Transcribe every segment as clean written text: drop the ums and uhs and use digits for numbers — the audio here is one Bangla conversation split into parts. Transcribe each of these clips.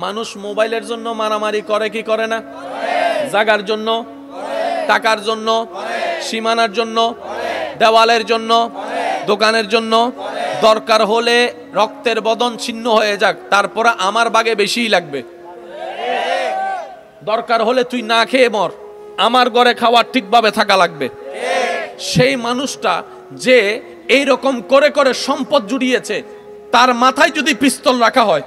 মানুষ মোবাইলের জন্য মারামারি করে কি করে না? জাগার জন্য, টাকার জন্য, সীমানার জন্য, দেওয়ালের জন্য, দোকানের জন্য। দরকার হলে রক্তের বদন ছিন্ন হয়ে যাক, তারপর আমার বাগে বেশিই লাগবে। দরকার হলে তুই না খেয়ে মর, আমার ঘরে খাওয়ার ঠিকভাবে থাকা লাগবে। সেই মানুষটা যে এই রকম করে করে সম্পদ জুড়িয়েছে, তার মাথায় যদি পিস্তল রাখা হয়,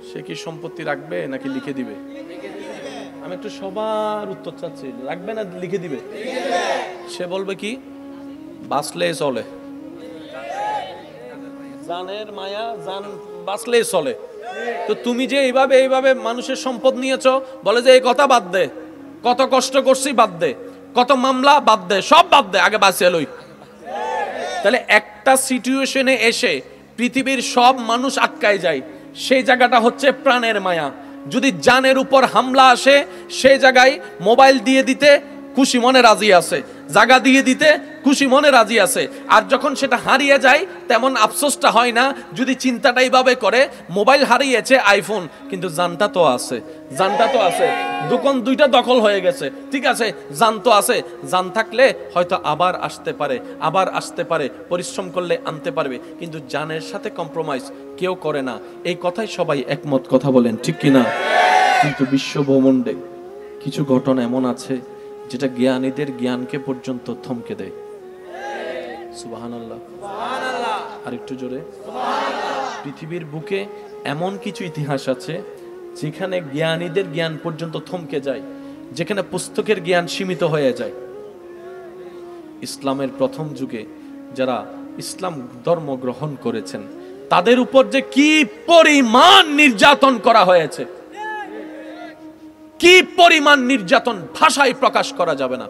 সে কি সম্পত্তি রাখবে নাকি লিখে দিবে? আমি একটু সবার উত্তর চাচ্ছি, রাখবে না লিখে দিবে? সে বলবে কি, বাঁচলে চলে, জানের মায়া, জান বাঁচলে চলে। তো তুমি যে এইভাবে মানুষের সম্পদ নিয়েছো, বলে যে এই কথা বাদ দে, কত কষ্ট করছি বাদ দে, কত মামলা বাদ দে, সব বাদ দে, আগে বাঁচিয়ে লই। তাহলে একটা সিচুয়েশনে এসে পৃথিবীর সব মানুষ আটকায় যায়, সেই জায়গাটা হচ্ছে প্রাণের মায়া। যদি জানের উপর হামলা আসে, সেই জায়গায় মোবাইল দিয়ে দিতে খুশি মনে রাজি আছে, জায়গা দিয়ে দিতে খুশি মনে রাজি আছে। আর যখন সেটা হারিয়ে যায়, তেমন আফসোসটা হয় না। যদি চিন্তাটা এইভাবে করে, মোবাইল হারিয়েছে, আইফোন, কিন্তু জানটা তো আছে, জানটা তো আছে, দোকান দুইটা দখল হয়ে গেছে, ঠিক আছে, জান তো আছে। জান থাকলে হয়তো আবার আসতে পারে, আবার আসতে পারে, পরিশ্রম করলে আনতে পারবে, কিন্তু জানের সাথে কম্প্রোমাইজ কেউ করে না। এই কথাই সবাই একমত, কথা বলেন ঠিক কিনা? কিন্তু বিশ্ব ব্রহ্মাণ্ডে কিছু ঘটনা এমন আছে যেটা জ্ঞানীদের জ্ঞানকে পর্যন্ত থমকে দেয়। সুবহানাল্লাহ, আর একটু জোরে। পৃথিবীর বুকে এমন কিছু ইতিহাস আছে যেখানে জ্ঞানীদের জ্ঞান পর্যন্ত থমকে যায়, যেখানে পুস্তকের জ্ঞান সীমিত হয়ে যায়। ইসলামের প্রথম যুগে যারা ইসলাম ধর্ম গ্রহণ করেছেন, তাদের উপর যে কি পরিমাণ নির্যাতন করা হয়েছে, কি পরিমাণ নির্যাতন, ভাষায় প্রকাশ করা যাবে না।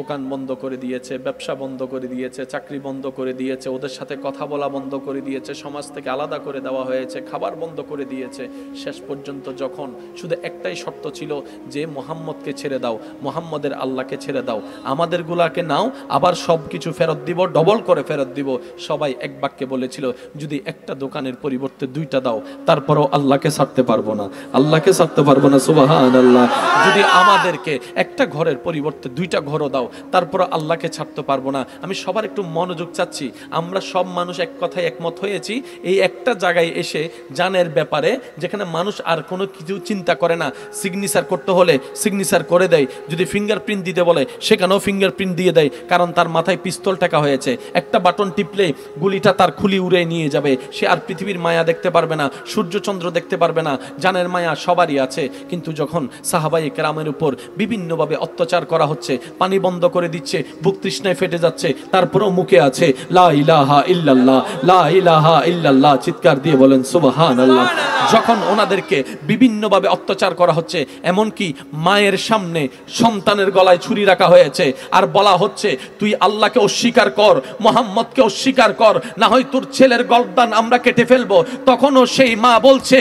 দোকান বন্ধ করে দিয়েছে, ব্যবসা বন্ধ করে দিয়েছে, চাকরি বন্ধ করে দিয়েছে, ওদের সাথে কথা বলা বন্ধ করে দিয়েছে, সমাজ থেকে আলাদা করে দেওয়া হয়েছে, খাবার বন্ধ করে দিয়েছে। শেষ পর্যন্ত যখন শুধু একটাই শর্ত ছিল যে মুহাম্মদকে ছেড়ে দাও, মুহাম্মদের আল্লাহকে ছেড়ে দাও, আমাদের গুলাকে নাও, আবার সব কিছু ফেরত দিব, ডবল করে ফেরত দিব। সবাই এক বাক্যে বলেছিল, যদি একটা দোকানের পরিবর্তে দুইটা দাও, তারপরও আল্লাহকে ছাড়তে পারবো না, আল্লাহকে ছাড়তে পারবো না। সুবহানাল্লাহ। যদি আমাদেরকে একটা ঘরের পরিবর্তে দুইটা ঘরও দাও, তারপর আল্লাহকে ছাড়তে পারবো না। আমি সবার একটু মনোযোগ চাচ্ছি। আমরা সব মানুষ এক কথায় একমত হয়েছি এই একটা জায়গায় এসে, জানের ব্যাপারে, যেখানে মানুষ আর কোনো কিছু চিন্তা করে না। সিগনেচার করতে হলে সিগনেচার করে দেয়, যদি ফিঙ্গারপ্রিন্ট দিতে বলে সেখানেও ফিঙ্গারপ্রিন্ট দিয়ে দেয়, কারণ তার মাথায় পিস্তল টাকা হয়েছে। একটা বাটন টিপলে গুলিটা তার খুলি উড়ে নিয়ে যাবে। সে আর পৃথিবীর মায়া দেখতে পারবে না, সূর্যচন্দ্র দেখতে পারবে না। জানের মায়া সবারই আছে, কিন্তু যখন সাহাবায়ে কেরামের উপর বিভিন্নভাবে অত্যাচার করা হচ্ছে, পানি বন্ধ করে দিচ্ছে, বুক তৃষ্ণায় ফেটে যাচ্ছে, তারপরেও মুখে আছে লা ইলাহা ইল্লাল্লাহ, লা ইলাহা ইল্লাল্লাহ, চিৎকার দিয়ে বলেন সুবহানাল্লাহ। যখন ওনাদেরকে বিভিন্নভাবে অত্যাচার করা হচ্ছে, এমনকি মায়ের সামনে সন্তানের গলায় ছুরি রাখা হয়েছে, আর বলা হচ্ছে তুই আল্লাহকে অস্বীকার কর, মুহাম্মদকে অস্বীকার কর, না হয় তোর ছেলের গর্দান আমরা কেটে ফেলবো। তখনও সেই মা বলছে,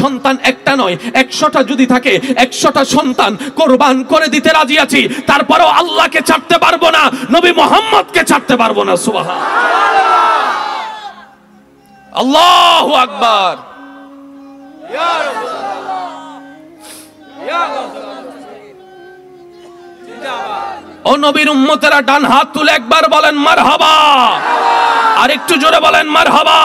সন্তান একটা নয়, 100টা যদি থাকে 100টা সন্তান কোরবান করে দিতে রাজি আছি, তারপরেও আল্লাহকে ছাড়তে পারবো না, নবী মুহাম্মদকে ছাড়তে পারবো না। সুবহানাল্লাহ, আল্লাহু আকবার। ইয়া রাসূলুল্লাহ, ইয়া রাসূলুল্লাহ। ও নবীর উম্মতেরা, ডান হাত তুলে একবার বলেন মারহাবা, আর একটু জোরে বলেন মারহাবা।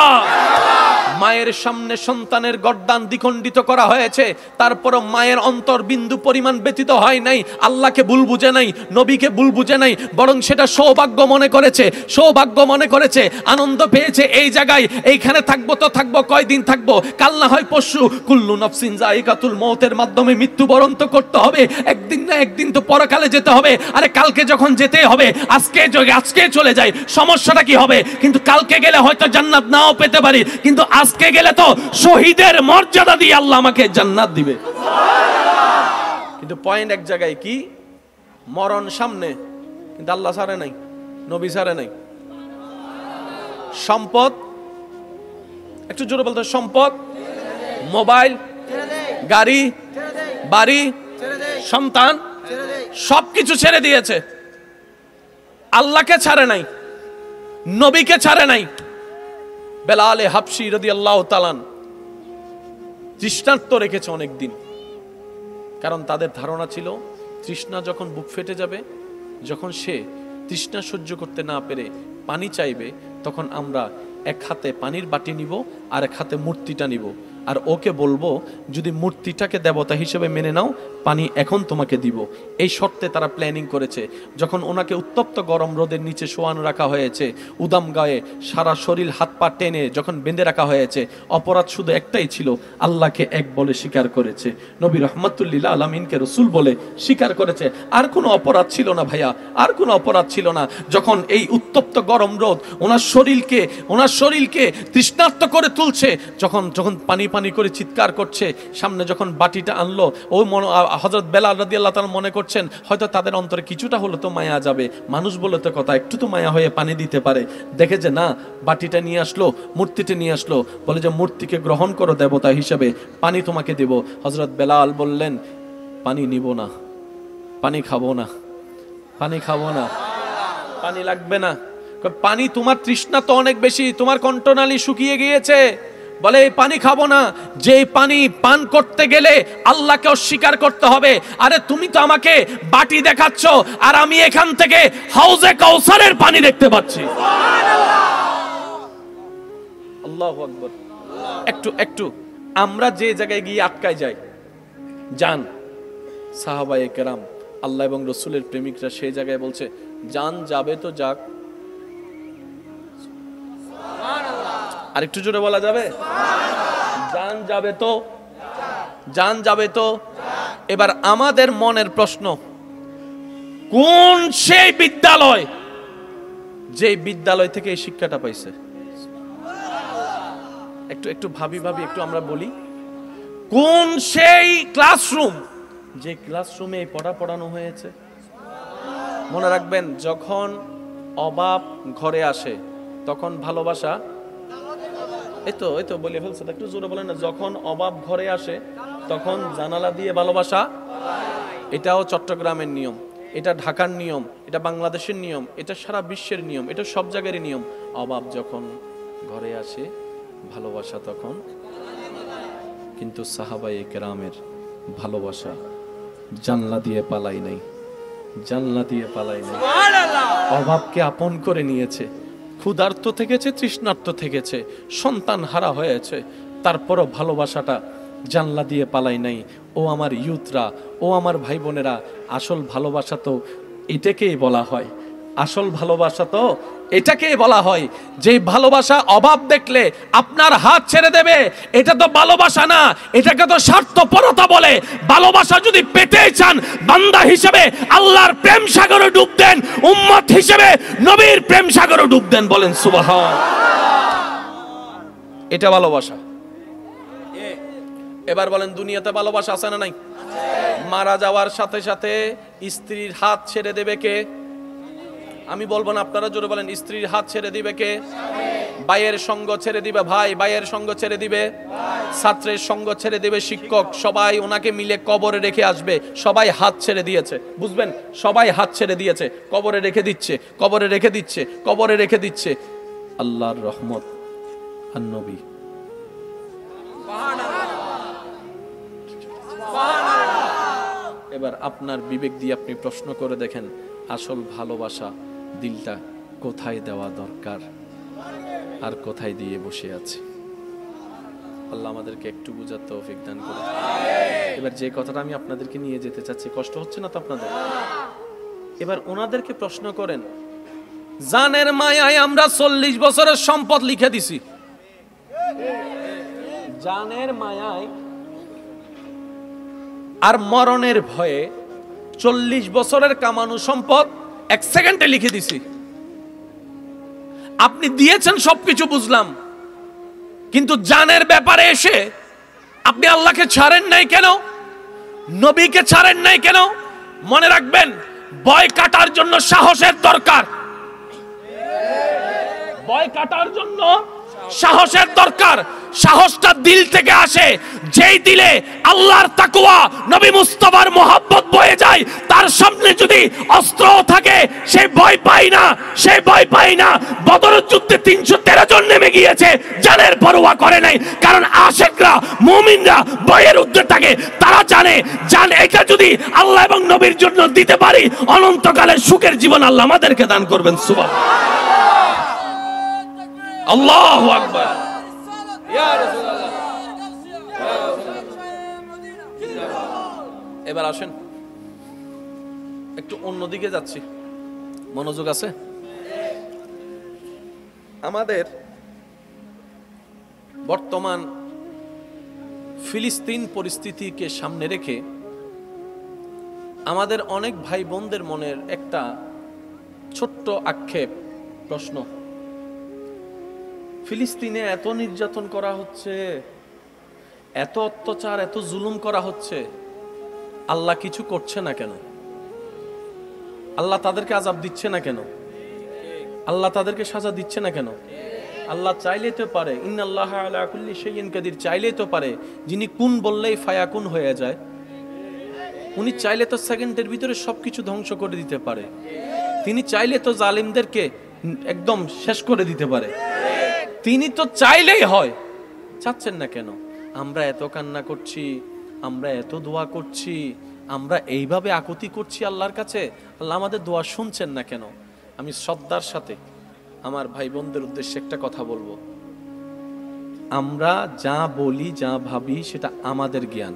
মায়ের সামনে সন্তানের গর্দান দ্বিখণ্ডিত করা হয়েছে, তারপর মায়ের অন্তর বিন্দু পরিমাণ ব্যতীত হয় নাই, আল্লাহকে ভুল বুঝে নাই, নবীকে ভুল বুঝে নাই, বরং সেটা সৌভাগ্য মনে করেছে, সৌভাগ্য মনে করেছে, আনন্দ পেয়েছে। এই জায়গায় এইখানে থাকবো তো থাকবো, কয়দিন থাকবো, কাল না হয় পরশু, কুল্লু নাফসিন যায়িকাতুল মউতের মাধ্যমে মৃত্যুবরণ তো করতে হবে, একদিন না একদিন তো পরকালে যেতে হবে। আরে কালকে যখন যেতে হবে, আজকে চলে যায়, সমস্যাটা কি হবে? কিন্তু কালকে গেলে হয়তো জান্নাত নাও পেতে পারি, কিন্তু আজকে গেলে তো শহীদের মর্যাদা দিয়ে আল্লাহ আমাকে জান্নাত দিবে। কিন্তু পয়েন্ট এক জায়গায়, কি মরণ সামনে, কিন্তু আল্লাহ ছাড়ে নাই, নবী ছাড়ে নাই। সম্পদ, একটু জোরে বলতে, সম্পদ, মোবাইল, গাড়ি, বাড়ি, সন্তান, সবকিছু ছেড়ে দিয়েছে, আল্লাহকে ছাড়ে নাই, নবীকে ছাড়ে নাই। বেলালে হাবশি রাদিয়াল্লাহু তাআলা তৃষ্ণার্ত রেখেছে অনেক দিন, কারণ তাদের ধারণা ছিল তৃষ্ণা যখন বুক ফেটে যাবে, যখন সে তৃষ্ণা সহ্য করতে না পেরে পানি চাইবে, তখন আমরা এক হাতে পানির বাটি নিব আর এক হাতে মূর্তিটা নিব, আর ওকে বলবো যদি মূর্তিটাকে দেবতা হিসেবে মেনে নাও, পানি এখন তোমাকে দিব। এই শর্তে তারা প্ল্যানিং করেছে। যখন ওনাকে উত্তপ্ত গরম রোদের নিচে শোয়ানো রাখা হয়েছে, উদাম গায়ে সারা শরীর হাত পা টেনে যখন বেঁধে রাখা হয়েছে, অপরাধ শুধু একটাই ছিল, আল্লাহকে এক বলে স্বীকার করেছে, নবী রহমাতুল্লিল আলামিনকে রসুল বলে স্বীকার করেছে। আর কোনো অপরাধ ছিল না ভাইয়া, আর কোনো অপরাধ ছিল না। যখন এই উত্তপ্ত গরম রোদ ওনার শরীরকে তৃষ্ণার্ত করে তুলছে, যখন পানি পানি করে চিৎকার করছে, সামনে যখন বাটিটা আনলো, ওই হযরত বেলাল রাদিয়াল্লাহু তাআলা মনে করছেন হয়তো তাদের অন্তরে কিছুটা হলো তো মায়া যাবে, মানুষ বলে তো কথা, একটু তো মায়া হয়ে পানি দিতে পারে। দেখে যে না, বাটিটা নিয়ে আসলো, মূর্তিটা নিয়ে আসলো, বলে যে মূর্তিকে গ্রহণ করো দেবতা হিসেবে, পানি তোমাকে দেব। হযরত বেলাল বললেন পানি নিব না, পানি খাবো না, পানি খাবো না, পানি লাগবে না। পানি, তোমার তৃষ্ণা তো অনেক বেশি, তোমার কণ্ঠনালী শুকিয়ে গিয়েছে, বলে এই পানি খাবো না। যে পানি পান করতে গেলে আল্লাহকে অস্বীকার করতে হবে। আরে তুমি তো আমাকে বাটি দেখাচ্ছ, আর আমি এখান থেকে হাউজে কাউসারের পানি দেখতে পাচ্ছি। আল্লাহু আকবার। একটু আমরা যে জায়গায় গিয়ে আটকায় যাই, জান সাহাবায়ে কেরাম, আল্লাহ এবং রসুলের প্রেমিকরা সেই জায়গায় বলছে জান যাবে তো যাক। আর একটু জোরে বলা যাবে? জান যাবে তো, জান যাবে তো। এবার আমাদের মনের প্রশ্ন, কোন সেই বিদ্যালয় যে বিদ্যালয় থেকে এই শিক্ষাটা পাইছে? একটু ভাবি একটু আমরা বলি, কোন সেই ক্লাসরুম যে ক্লাসরুমে এই পড়ানো হয়েছে? মনে রাখবেন, যখন অভাব ঘরে আসে তখন ভালোবাসা, এই তো বলে ফেলছে, একটু জোরে বলেন না। যখন অভাব ঘরে আসে তখন জানালা দিয়ে ভালোবাসা। এটাও চট্টগ্রামের নিয়ম, এটা ঢাকার নিয়ম, এটা বাংলাদেশের নিয়ম, এটা সারা বিশ্বের নিয়ম, এটা সব জায়গারই নিয়ম। অভাব যখন ঘরে আসে ভালোবাসা তখন। কিন্তু সাহাবায়ে কেরামের ভালোবাসা জানলা দিয়ে পালাই নাই, জানলা দিয়ে পালাই নাই। অভাবকে আপন করে নিয়েছে, ক্ষুধার্ত থেকেছে, তৃষ্ণার্ত থেকেছে, সন্তান হারা হয়েছে, তারপরও ভালোবাসাটা জানলা দিয়ে পালাই নাই। ও আমার ইউথরা, ও আমার ভাই বোনেরা, আসল ভালোবাসা তো এটাকেই বলা হয়, আসল ভালোবাসা তো এটাকেই বলা হয়। যে ভালোবাসা অভাব দেখলে আপনার হাত ছেড়ে দেবে, এটা তো ভালোবাসা না, এটাকে তো স্বার্থপরতা বলে। ভালোবাসা যদি পেতে চান, বান্দা হিসেবে আল্লাহর প্রেম সাগরে ডুব দেন, উম্মত হিসেবে নবীর প্রেম সাগরে ডুব দেন। বলেন সুবহান। এটা ভালোবাসা। এবার বলেন, দুনিয়াতে ভালোবাসা আছে না নাই? মারা যাওয়ার সাথে সাথে স্ত্রীর হাত ছেড়ে দেবে কে? আমি বলবো না, আপনারা জোরে বলেন, স্ত্রীর হাত ছেড়ে দিবে কে? ভাইয়ের সঙ্গ ছেড়ে দিবে ভাই, ভাইয়ের সঙ্গ ছেড়ে দিবে ছাত্রের সঙ্গ ছেড়ে দিবে শিক্ষক, সবাই ওনাকে মিলে কবরে রেখে আসবে। সবাই হাত ছেড়ে দিয়েছে, বুঝবেন, সবাই হাত ছেড়ে দিয়েছে, কবরে রেখে দিচ্ছে, কবরে রেখে দিচ্ছে, কবরে রেখে দিচ্ছে। আল্লাহর রহমত আর নবী। এবার আপনার বিবেক দিয়ে আপনি প্রশ্ন করে দেখেন, আসল ভালোবাসা দিলটা কোথায় দেওয়া দরকার আর কোথায় দিয়ে বসে আছে? আল্লাহ আমাদেরকে একটু বুঝার তৌফিক দান করুন। এবার যে কথাটা আমি আপনাদেরকে নিয়ে যেতে চাচ্ছি, কষ্ট হচ্ছে না তো আপনাদের? এবার ওনাদেরকে প্রশ্ন করেন, জানের মায়ায় আমরা 40 বছরের সম্পদ লিখে দিছি, জানের মায়ায় আর মরণের ভয়ে 40 বছরের কামানো সম্পদ 1 সেকেন্ডে লিখে দিছি। আপনি দিয়েছেন সবকিছু বুঝলাম, কিন্তু জানের ব্যাপারে এসে আপনি আল্লাহকে ছাড়েন নাই কেন? নবীকে ছাড়েন নাই কেন? মনে রাখবেন, ভয় কাটার জন্য সাহসের দরকার, ভয় কাটার জন্য সাহসের দরকার। সাহসটা দিল থেকে আসে। যেই দিলে আল্লাহর তাকওয়া নবী মুস্তাফার মোহাব্বত বয়ে যায়, তার সামনে যদি অস্ত্র থাকে সে ভয় পায় না, সে ভয় পায় না। বদরের যুদ্ধে 313 জন নেমে গিয়েছে, জানের পরোয়া করে নাই, কারণ আশিকরা মুমিনরা ভয়ের ঊর্ধ্বে থাকে। তারা জানে জান এটা যদি আল্লাহ এবং নবীর জন্য দিতে পারি, অনন্তকালের সুখের জীবন আল্লাহ আমাদেরকে দান করবেন। সুবহানাল্লাহ, আল্লাহু আকবার, ইয়া রাসূলুল্লাহ। এবার আসেন একটু অন্যদিকে যাচ্ছি, মনোযোগ আছে? আমাদের বর্তমান ফিলিস্তিন পরিস্থিতিকে সামনে রেখে আমাদের অনেক ভাই বোনদের মনের একটা ছোট্ট আক্ষেপ, প্রশ্ন, ফিলিস্তিনে এত নির্যাতন করা হচ্ছে, এত অত্যাচার, এত জুলুম করা হচ্ছে, আল্লাহ কিছু করছে না কেন? আল্লাহ তাদেরকে আযাব দিচ্ছে না কেন? আল্লাহ তাদেরকে সাজা দিচ্ছে না কেন? আল্লাহ চাইলেই তো পারে, ইন্নাল্লাহা আলা কুল্লি শাইইন কাদির, চাইলেই তো পারে, যিনি কুন বললেই ফায়াকুন হয়ে যায়, উনি চাইলে তো সেকেন্ডের ভিতরে সবকিছু ধ্বংস করে দিতে পারে। তিনি চাইলে তো জালিমদেরকে একদম শেষ করে দিতে পারে। তিনি তো চাইলেই হয়, চাচ্ছেন না কেন? আমরা এত কান্না করছি, আমরা এত দোয়া করছি, আমরা এইভাবে আকুতি করছি আল্লাহর কাছে, আল্লাহ আমাদের দোয়া শুনছেন না কেন? আমি শ্রদ্ধার সাথে আমার ভাই বোনদের উদ্দেশ্যে একটা কথা বলবো, আমরা যা বলি যা ভাবি সেটা আমাদের জ্ঞান।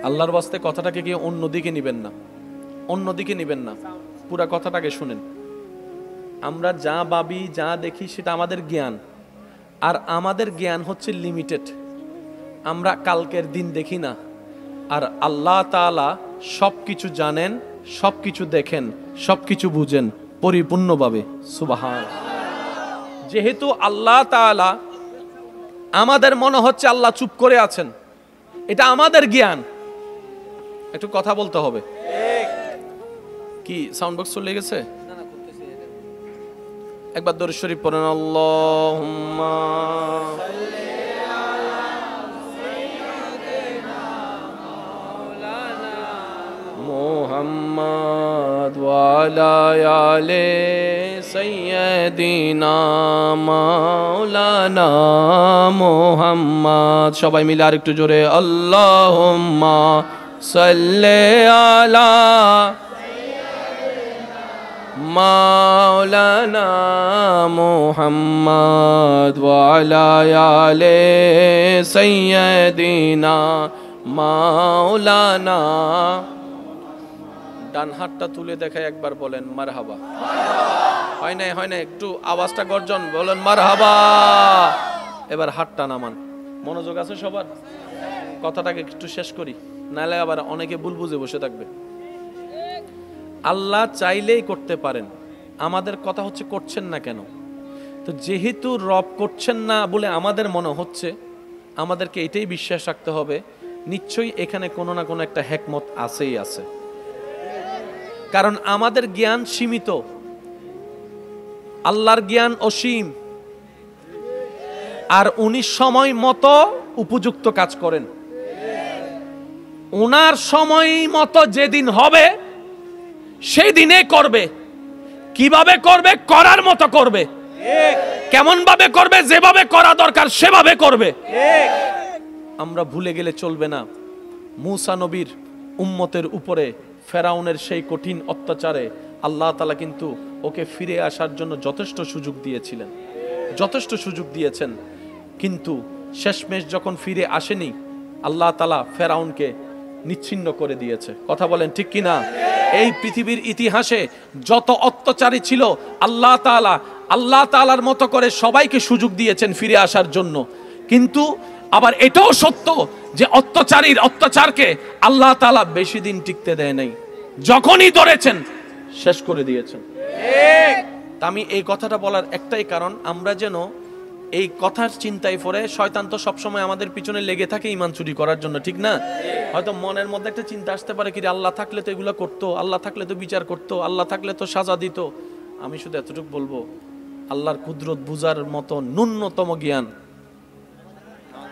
আল্লাহর ওয়াস্তে কথাটাকে গিয়ে অন্যদিকে নিবেন না, অন্যদিকে নিবেন না, পুরা কথাটাকে শুনেন। আমরা যা ভাবি যা দেখি সেটা আমাদের জ্ঞান, আর আমাদের জ্ঞান হচ্ছে লিমিটেড। আমরা কালকের দিন দেখি না, আর আল্লাহ তাআলা সবকিছু জানেন, সবকিছু দেখেন, সবকিছু বুঝেন পরিপূর্ণভাবে। সুবহানাল্লাহ। যেহেতু আল্লাহ তাআলা, আমাদের মনে হচ্ছে আল্লাহ চুপ করে আছেন, এটা আমাদের জ্ঞান। একটু কথা বলতে হবে। কি সাউন্ড বক্স চলে গেছে? একবার দরুদ শরীফ পড়েন, আল্লাহুম্মা সাল্লি আলা সাইয়্যিদিনা মাওলানা মুহাম্মদ ওয়া আলা আলি সাইয়্যিদিনা মাওলানা মুহাম্মদ। সবাই মিলে আরেকটু জোরে, আল্লাহুম্মা সাল্লি আলা মাওলানা মুহাম্মদ ওয়া আলা আলি সাইয়্যিদিনা মাওলানা। ডান হাতটা তুলে দেখায় একবার বলেন মারহাবা। হয় না, হয় না, একটু আওয়াজটা গর্জন, বলেন মারহাবা। এবার হাতটা নামান। মনোযোগ আছে সবার? কথাটাকে একটু শেষ করি, নাহলে আবার অনেকে ভুল বুঝে বসে থাকবে। আল্লাহ চাইলেই করতে পারেন, আমাদের কথা হচ্ছে করছেন না কেন? তো যেহেতু রব করছেন না বলে আমাদের মনে হচ্ছে, আমাদেরকে এটাই বিশ্বাস রাখতে হবে, নিশ্চয়ই এখানে কোনো না কোনো একটা হিকমত আছেই আছে। কারণ আমাদের জ্ঞান সীমিত, আল্লাহর জ্ঞান অসীম, আর উনি সময় মতো উপযুক্ত কাজ করেন। ওনার সময় মতো যেদিন হবে সেই দিনে করবে। কিভাবে করবে? করার মতো করবে। কেমন ভাবে করবে? যেভাবে করা দরকার সেভাবে করবে। আমরা ভুলে গেলে চলবে না, মূসা নবীর উম্মতের উপরে ফেরাউনের সেই কঠিন অত্যাচারে আল্লাহ তাআলা কিন্তু ওকে ফিরে আসার জন্য যথেষ্ট সুযোগ দিয়েছিলেন, যথেষ্ট সুযোগ দিয়েছেন। কিন্তু শেষমেশ যখন ফিরে আসেনি, আল্লাহ তাআলা ফেরাউনকে নিচ্ছিন্ন করে দিয়েছে। কথা বলেন ঠিক কিনা? এই পৃথিবীর ইতিহাসে যত অত্যাচারী ছিল, আল্লাহ তাআলার মতো করে সবাইকে সুযোগ দিয়েছেন ফিরে আসার জন্য। কিন্তু আবার এটাও সত্য যে অত্যাচারীর অত্যাচারকে আল্লাহ তাআলা বেশি দিন টিকতে দেয় নাই, যখনই ধরেছেন শেষ করে দিয়েছেন। তা আমি এই কথাটা বলার একটাই কারণ, আমরা যেন এই কথার চিন্তায় পড়ে, শয়তান তো সবসময় আমাদের পিছনে লেগে থাকে ঈমান চুরি করার জন্য, ঠিক না? হয়তো মনের মধ্যে একটা চিন্তা আসতে পারে, কি আল্লাহ থাকলে তো এগুলো করতো, আল্লাহ থাকলে তো বিচার করতো, আল্লাহ থাকলে তো সাজা দিত। আমি শুধু এতটুকু বলবো, আল্লাহর কুদরত বুঝার মতো ন্যূনতম জ্ঞান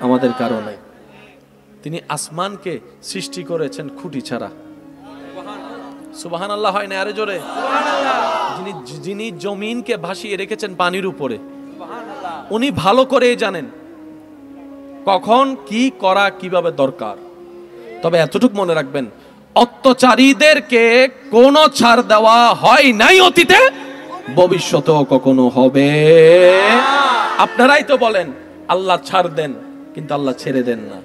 আমাদের কারণে। তিনি আসমানকে সৃষ্টি করেছেন খুঁটি ছাড়া। সুবহানাল্লাহ হয় না আরে জোরে? যিনি জমিনকে ভাসিয়ে রেখেছেন পানির উপরে, উনি ভালো করে জানেন কখন কি করা কিভাবে দরকার। তবে এতটুকু মনে রাখবেন, অত্যাচারীদেরকে কোনো ছাড় দেওয়া হয় নাই অতীতে, ভবিষ্যতেও কখনো হবে। আপনারাই তো বলেন আল্লাহ ছাড় দেন, কিন্তু আল্লাহ ছেড়ে দেন না।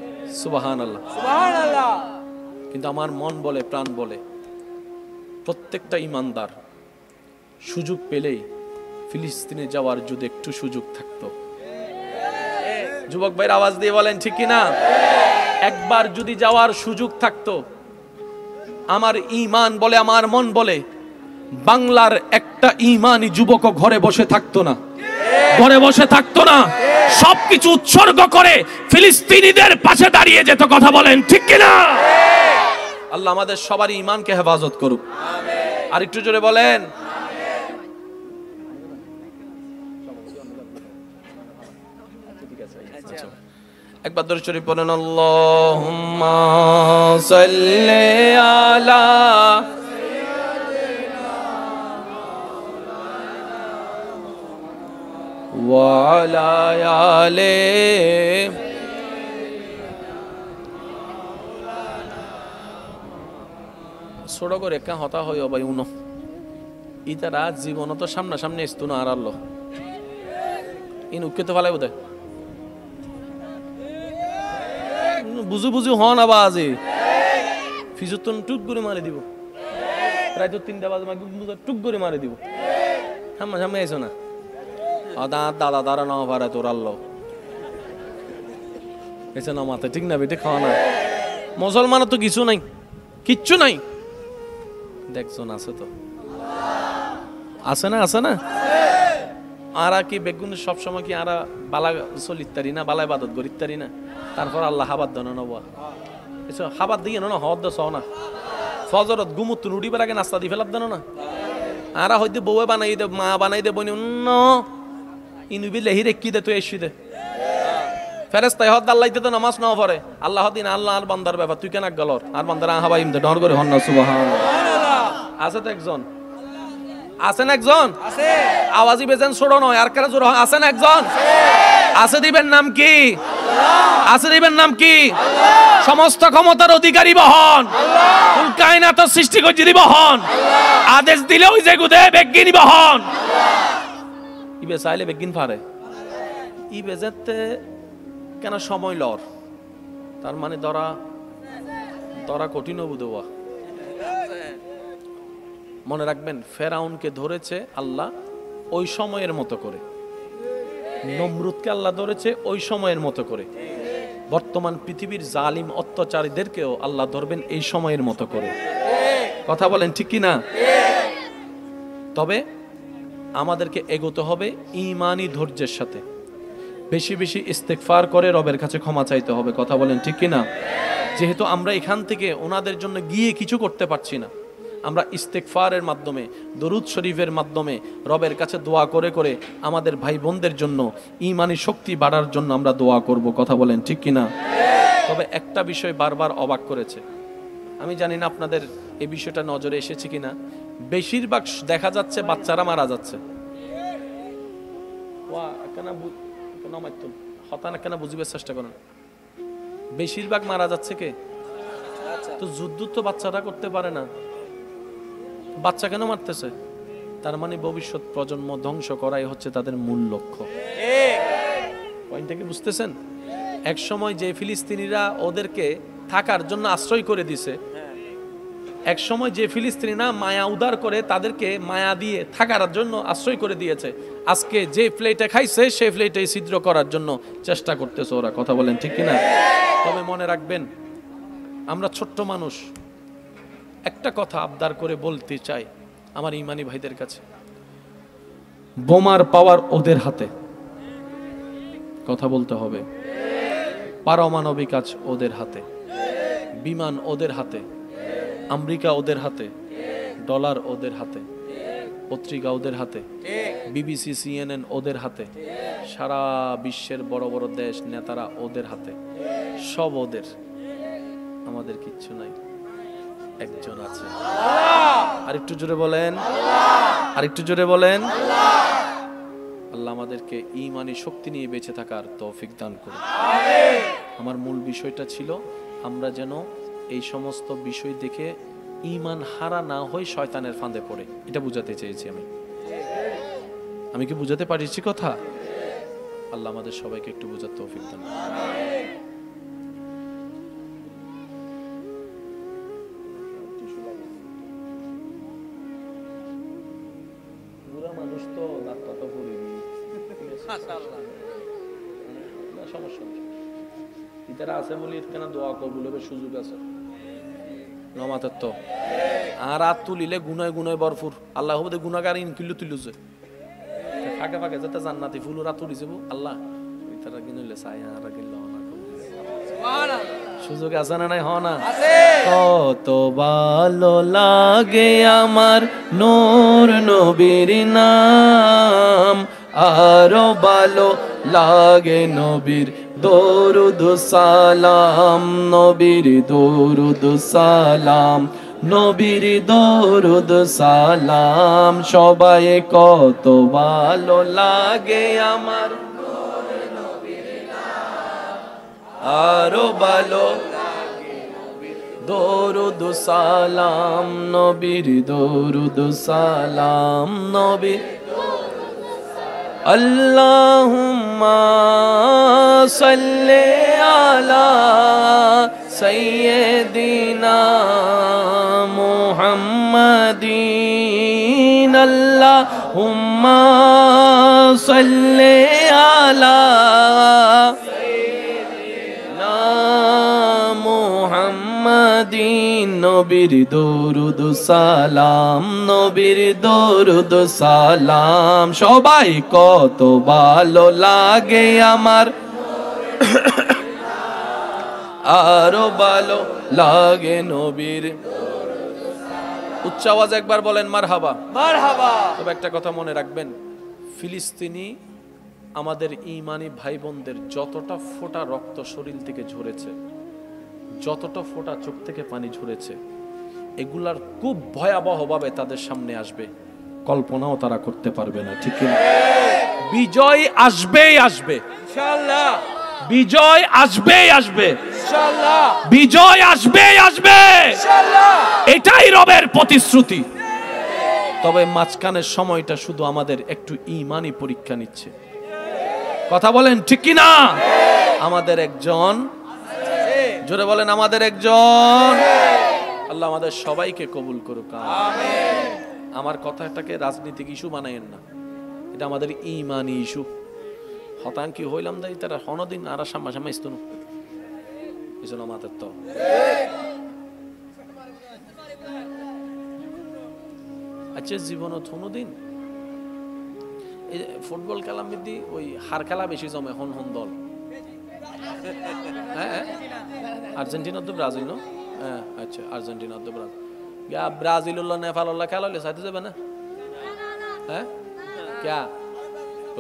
সুবহানাল্লাহ, সুবহানাল্লাহ। কিন্তু আমার মন বলে, প্রাণ বলে, প্রত্যেকটা ইমানদার সুযোগ পেলেই ফিলিস্তিনে যাওয়ার যদি একটু সুযোগ থাকতো। যুবক ভাইয়ের আওয়াজ দিয়ে বলেন ঠিক কিনা? একবার যদি যাওয়ার সুযোগ থাকতো, আমার ঈমান বলে, আমার মন বলে, বাংলার একটা ঈমানি যুবকও ঘরে বসে থাকতো না, ঘরে বসে থাকতো না, সবকিছু উৎসর্গ করে ফিলিস্তিনিদের পাশে দাঁড়িয়ে যেত। কথা বলেন ঠিক কিনা? আল্লাহ আমাদের সবার ঈমানকে হেফাজত করুক। আর একটু জোরে বলেন। একবার দরুদ শরীফ পড়েন, আল্লাহুম্মা সাল্লি আলা ওয়া আলা আলি ছোট করে কা হতা হয় ভাই উনো ইতারা জীবন তো সামনাসামনি আসতো না। আর আল্লাহ ইন উকে তো ভালাই বোধ বুঝু বুঝু হন আবাজে ফিজুতন টুক করে মারি দিব। প্রায় তো 3টা বাজে টুক করে মারি দিব। সামনে সামনে আইসো না, দাদা দাঁড়া না পারে তোর আল্লাহ এসে না মাথা ঠিক না বেটে খাওয়া না। মুসলমানের তো কিছু নাই, কিচ্ছু নাই। দেখছন আছে তো, আছে না, আছে না। আরা কি বেগুন সবসময় কি আরা বালা চলিতারি না, বালায় বাদত গরিতারি না। তারপর আল্লাহ হাবাদ দন নবা এসো হাবাদ দিয়ে না হদ দছ না ফজরত গুমুত রুটি বেলাকে নাস্তা দি ফেলার দেন না। আরা হয়তো বউয়ে বানাই দে, মা বানাই দে, বনি অন্য ইনুবি লেহি রেখি দে, তুই এসি দে ফেরেস্তাই হদ আল্লাহ তো নামাজ নাও পড়ে। আল্লাহ দিন আল্লাহ আর বান্দার ব্যাপার, তুই কেন গলর আর বান্দার হাবাই ইমদে ডর করে হন না। সুবহানাল্লাহ। আছে তো একজন, আছেন একজন, আওয়াজি বেজেন ছোট নয়, আর কারা জোর আছেন একজন আছে। দিবেন নাম কি? আছে দিবেন নাম কি? সমস্ত ক্ষমতার অধিকারী বহন, কুল কায়নাত সৃষ্টি করে যদি বহন, আদেশ দিলে ওই যে গুদে বেগিনি বহন। ইবে চাইলে বেগিন পারে, ই বেজেতে কেন সময় লর, তার মানে ধরা ধরা কঠিন বুধবা। মনে রাখবেন, ফেরাউনকে ধরেছে আল্লাহ ওই সময়ের মতো করে, নমরুদকে আল্লাহ ধরেছে ওই সময়ের মতো করে। বর্তমান পৃথিবীর জালিম অত্যাচারীদেরকেও আল্লাহ ধরবেন এই সময়ের মতো করে। কথা বলেন ঠিক কি না? তবে আমাদেরকে এগোতে হবে ঈমানি ধৈর্যের সাথে, বেশি বেশি ইস্তেগফার করে রবের কাছে ক্ষমা চাইতে হবে। কথা বলেন ঠিক কি না? যেহেতু আমরা এখান থেকে ওনাদের জন্য গিয়ে কিছু করতে পারছি না, আমরা ইস্তেগফারের মাধ্যমে, দরুদ শরীফের মাধ্যমে রবের কাছে দোয়া করে করে আমাদের ভাই বোনদের জন্য ঈমানি শক্তি বাড়ার জন্য আমরা দোয়া করব। কথা বলেন ঠিক কিনা? তবে একটা বিষয় বারবার অবাক করেছে, আমি জানি না আপনাদের এই বিষয়টা নজরে এসেছে কিনা, বেশিরভাগ দেখা যাচ্ছে বাচ্চারা মারা যাচ্ছে। কেন বুঝিবার চেষ্টা করেন, বেশিরভাগ মারা যাচ্ছে কে? তো যুদ্ধ তো বাচ্চারা করতে পারে না, বাচ্চা কেন মারতেছে? তার মানে ভবিষ্যৎ প্রজন্ম ধ্বংস করাই হচ্ছে তাদের মূল লক্ষ্য। পয়েন্টটা কি বুঝতেছেন? এক সময় যে ফিলিস্তিনিরা ওদেরকে থাকার জন্য আশ্রয় করে দিছে, এক সময় যে ফিলিস্তিনিরা মায়া উদার করে তাদেরকে মায়া দিয়ে থাকার জন্য আশ্রয় করে দিয়েছে, আজকে যে প্লেটে খাইছে সেই প্লেটে ছিদ্র করার জন্য চেষ্টা করতেছে ওরা। কথা বলেন ঠিক কিনা? তবে মনে রাখবেন, আমরা ছোট্ট মানুষ, একটা কথা আবদার করে বলতে চাই আমার ইমানি ভাইদের কাছে, বোমার পাওয়ার ওদের হাতে, কথা বলতে হবে। পারমাণবিক কাজ ওদের হাতে, বিমান ওদের হাতে, আমেরিকা ওদের হাতে, ডলার ওদের হাতে, পত্রিকা ওদের হাতে, বিবিসি সিএনএন ওদের হাতে, সারা বিশ্বের বড় বড় দেশ নেতারা ওদের হাতে, সব ওদের, আমাদের কিচ্ছু নাই। একজন আছে, আরেকটু জোরে বলেন, আরেকটু জোরে বলেন। আল্লাহ আমাদেরকে ঈমানি শক্তি নিয়ে বেঁচে থাকার তৌফিক দান করুন। আমার মূল বিষয়টা ছিল আমরা যেন এই সমস্ত বিষয় দেখে ঈমান হারা না হই, শয়তানের ফাঁদে পড়ে। এটা বুঝাতে চেয়েছি আমি কি বুঝাতে পারছি কথা? আল্লাহ আমাদের সবাইকে একটু বোঝার তৌফিক দান। বুড়া মানুষ তো দাঁতটা তো পড়ে সমস্যা ইতারা আছে বলি কেন দোয়া কবুলের সুযোগ আছে নমাতের তো। আর রাত তুলিলে গুনায় গুনায় ভরপুর। আল্লাহ হবে গুনাগার ইনকিল্লু তুলুছে ফাঁকে ফাঁকে যাতে জান্নাতি ফুল রাত তুলি যাব আল্লাহ ইতারা কিনলে চাই আর কিনল না সুযোগ আছে না নাই? হ না, কত ভালো লাগে আমার নূর নবীর নাম, আরো ভালো লাগে নবীর দরুদ সালাম, নবীর দরুদ সালাম, নবীর দরুদ সালাম। সবাই কত ভালো লাগে আমার আরো ভালো দরুদ সালাম, নবীর দরুদ সালাম, নবীর আল্লাহুম্মা সাল্লি আলা সাইয়্যিদিনা মুহাম্মাদিন, আল্লাহুম্মা সাল্লি আলা মুহাম্মাদিন, নবীর দরুদ সালাম, নবীর দরুদ সালাম। সবাই কত ভালো লাগে আমার আরো ভালো লাগে নবীর। উচ্চ আওয়াজ একবার বলেন মারহাবা, মারহাবা। তবে একটা কথা মনে রাখবেন, ফিলিস্তিনি আমাদের ঈমানি ভাই বোনদের যতটা ফোঁটা রক্ত শরীর থেকে ঝরেছে, যতটা ফোঁটা চোখ থেকে পানি ঝরেছে, এগুলার খুব ভয়াবহভাবে তাদের সামনে আসবে, কল্পনাও তারা করতে পারবে না। ঠিক না? বিজয় আসবেই আসবে ইনশাআল্লাহ, বিজয় আসবেই আসবে ইনশাআল্লাহ, বিজয় আসবেই আসবে ইনশাআল্লাহ। এটাই রবের প্রতিশ্রুতি। তবে মাঝখানের সময়টা শুধু আমাদের একটু ঈমানি পরীক্ষা নিচ্ছে। কথা বলেন ঠিক কি না? আমাদের একজন, জোরে বলেন আমাদের একজন। আল্লাহ আমাদের সবাইকে কবুল করুক আমিন। আমার কথাটাকে রাজনৈতিক ইস্যু বানায়েন না, এটা আমাদের ঈমানি ইস্যু। হতাং কি হইলাম দাই তারা হনদিন আর সামনাসামনি ইস্তনু ইসন আমাদের তো আচ্ছা জীবনত হনদিন এই ফুটবল খেলা মিদি ওই হার খেলা বেশি জমে হন হন দল। হ্যাঁ আর্জেন্টিনা তো ব্রাজিল ন? হ্যাঁ আচ্ছা আর্জেন্টিনা তো ব্রাজিল। গা ব্রাজিল উল্লাহ নেপাল উল্লাহ খেলা হলে সাথে যাবে না? হ্যাঁ ক্যা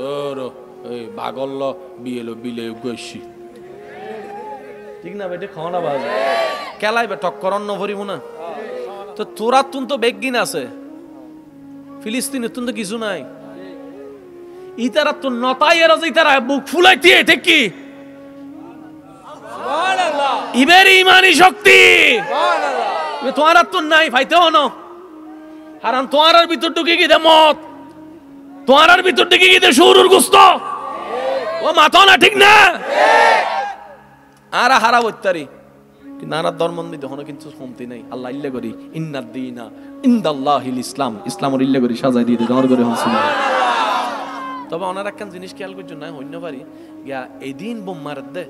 ওরো এই বাগল্ল বিয়েলো বিলে গইছি ঠিক না বেটে খাওয়া না বাজে খেলাইবে টক্করন নভরিব না তো তোরা তুন তো বেগিন আছে ফিলিস্তিনের তুন তো কিছু নাই ইতারা তো নতাই এরা যে ইতারা বুক ফুলাইতে ঠিক কি সুবহানাল্লাহ ইবের ঈমানি শক্তি সুবহানাল্লাহ তোমার তো নাই ফাইতে হনো হারান তোমার ভিতর ঢুকে গিয়ে মত তোমার ভিতর ঢুকে গিয়ে শুরুর গোস্ত ও মাথা না ঠিক না আর হারা বইতারি নানা ধর্ম দেখো কিন্তু শুনতে নাই আল্লাহ ইল্লা করি ইন্নাদ দীনা ইনদাল্লাহিল ইসলাম ইসলামের ইল্লা করি সাজাই দিয়ে দেওয়ার করে হনছিল তবে ওনার একখান জিনিস খেয়াল করছেন না হইন্য পারি গিয়া এদিন বোম মার দে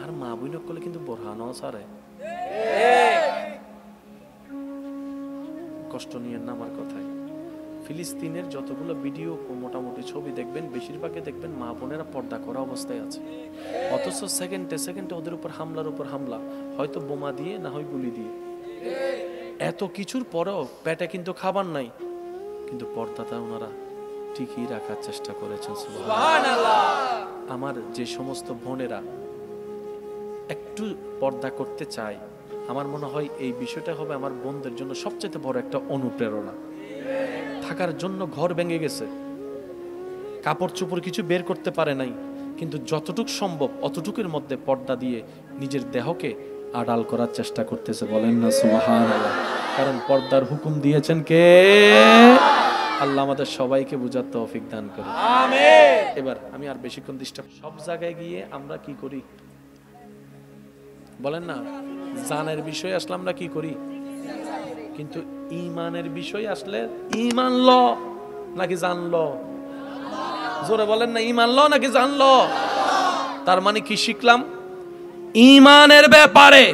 আর মা বইন করলে কিন্তু বোরহানো সারে কষ্ট নিয়ে না আমার কথায় ফিলিস্তিনের যতগুলো ভিডিও মোটামুটি ছবি দেখবেন বেশিরভাগই দেখবেন মা বোনেরা পর্দা করা অবস্থায় আছে অথচ সেকেন্ডে সেকেন্ডে ওদের উপর হামলা হয়তো বোমা দিয়ে না হয় গুলি দিয়ে এত কিছুর পরেও পেটে কিন্তু খাবার নাই কিন্তু পর্দাটা ওনারা টিকিয়ে রাখার চেষ্টা করেছেন। সুবহানাল্লাহ। আমার যে সমস্ত বোনেরা একটু পর্দা করতে চায়, আমার মনে হয় এই বিষয়টা হবে আমার বোনদের জন্য সবচেয়ে বড় একটা অনুপ্রেরণা। থাকার জন্য ঘর ভেঙে গেছে, কাপড় চোপড় কিছু বের করতে পারে নাই, কিন্তু যতটুক সম্ভব অতটুকুর মধ্যে পর্দা দিয়ে নিজের দেহকে আড়াল করার চেষ্টা করতেছে। বলেন না সুবহানাল্লাহ। কারণ পর্দার হুকুম দিয়েছেন কে? আল্লাহ আমাদের সবাইকে বুঝার তৌফিক দান করে। আমিন। এবার আমি আর বেশিক্ষণ ডিস্টার্ব, সব জায়গায় গিয়ে আমরা কি করি বলেন না? জানের বিষয় আসলে আমরা কি করি, কিন্তু ঈমানের বিষয় আসলে ঈমান ল নাকি জানল? জোরে বলেন না, ঈমান ল নাকি জানল? তার মানে কি শিখলাম? ঈমানের ব্যাপারে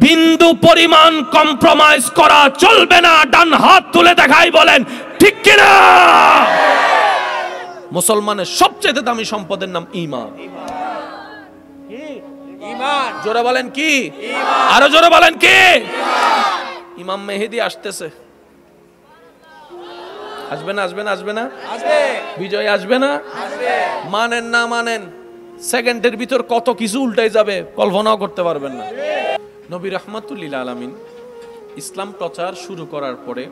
বিন্দু পরিমাণ কম্প্রোমাইজ করা চলবে না। ডান হাত তুলে দেখাই বলেন ঠিক কিনা? মুসলমানের সবচেয়ে দামি সম্পদের নাম ঈমান। ঈমান জোরে বলেন কি? ঈমান। আরো জোরে বলেন কি? ঈমান। ইমাম মেহেদী আসতেছে, আসবে না? আসবে না? আসবে না? আসবে। বিজয় আসবে না? আসবে। মানেন না মানেন, সেকেন্ডের ভিতর কত কিছু উল্টাই যাবে কল্পনাও করতে পারবেন না। নবী রাহমাতুল লিল আলামিন ইসলাম প্রচার শুরু করার পরে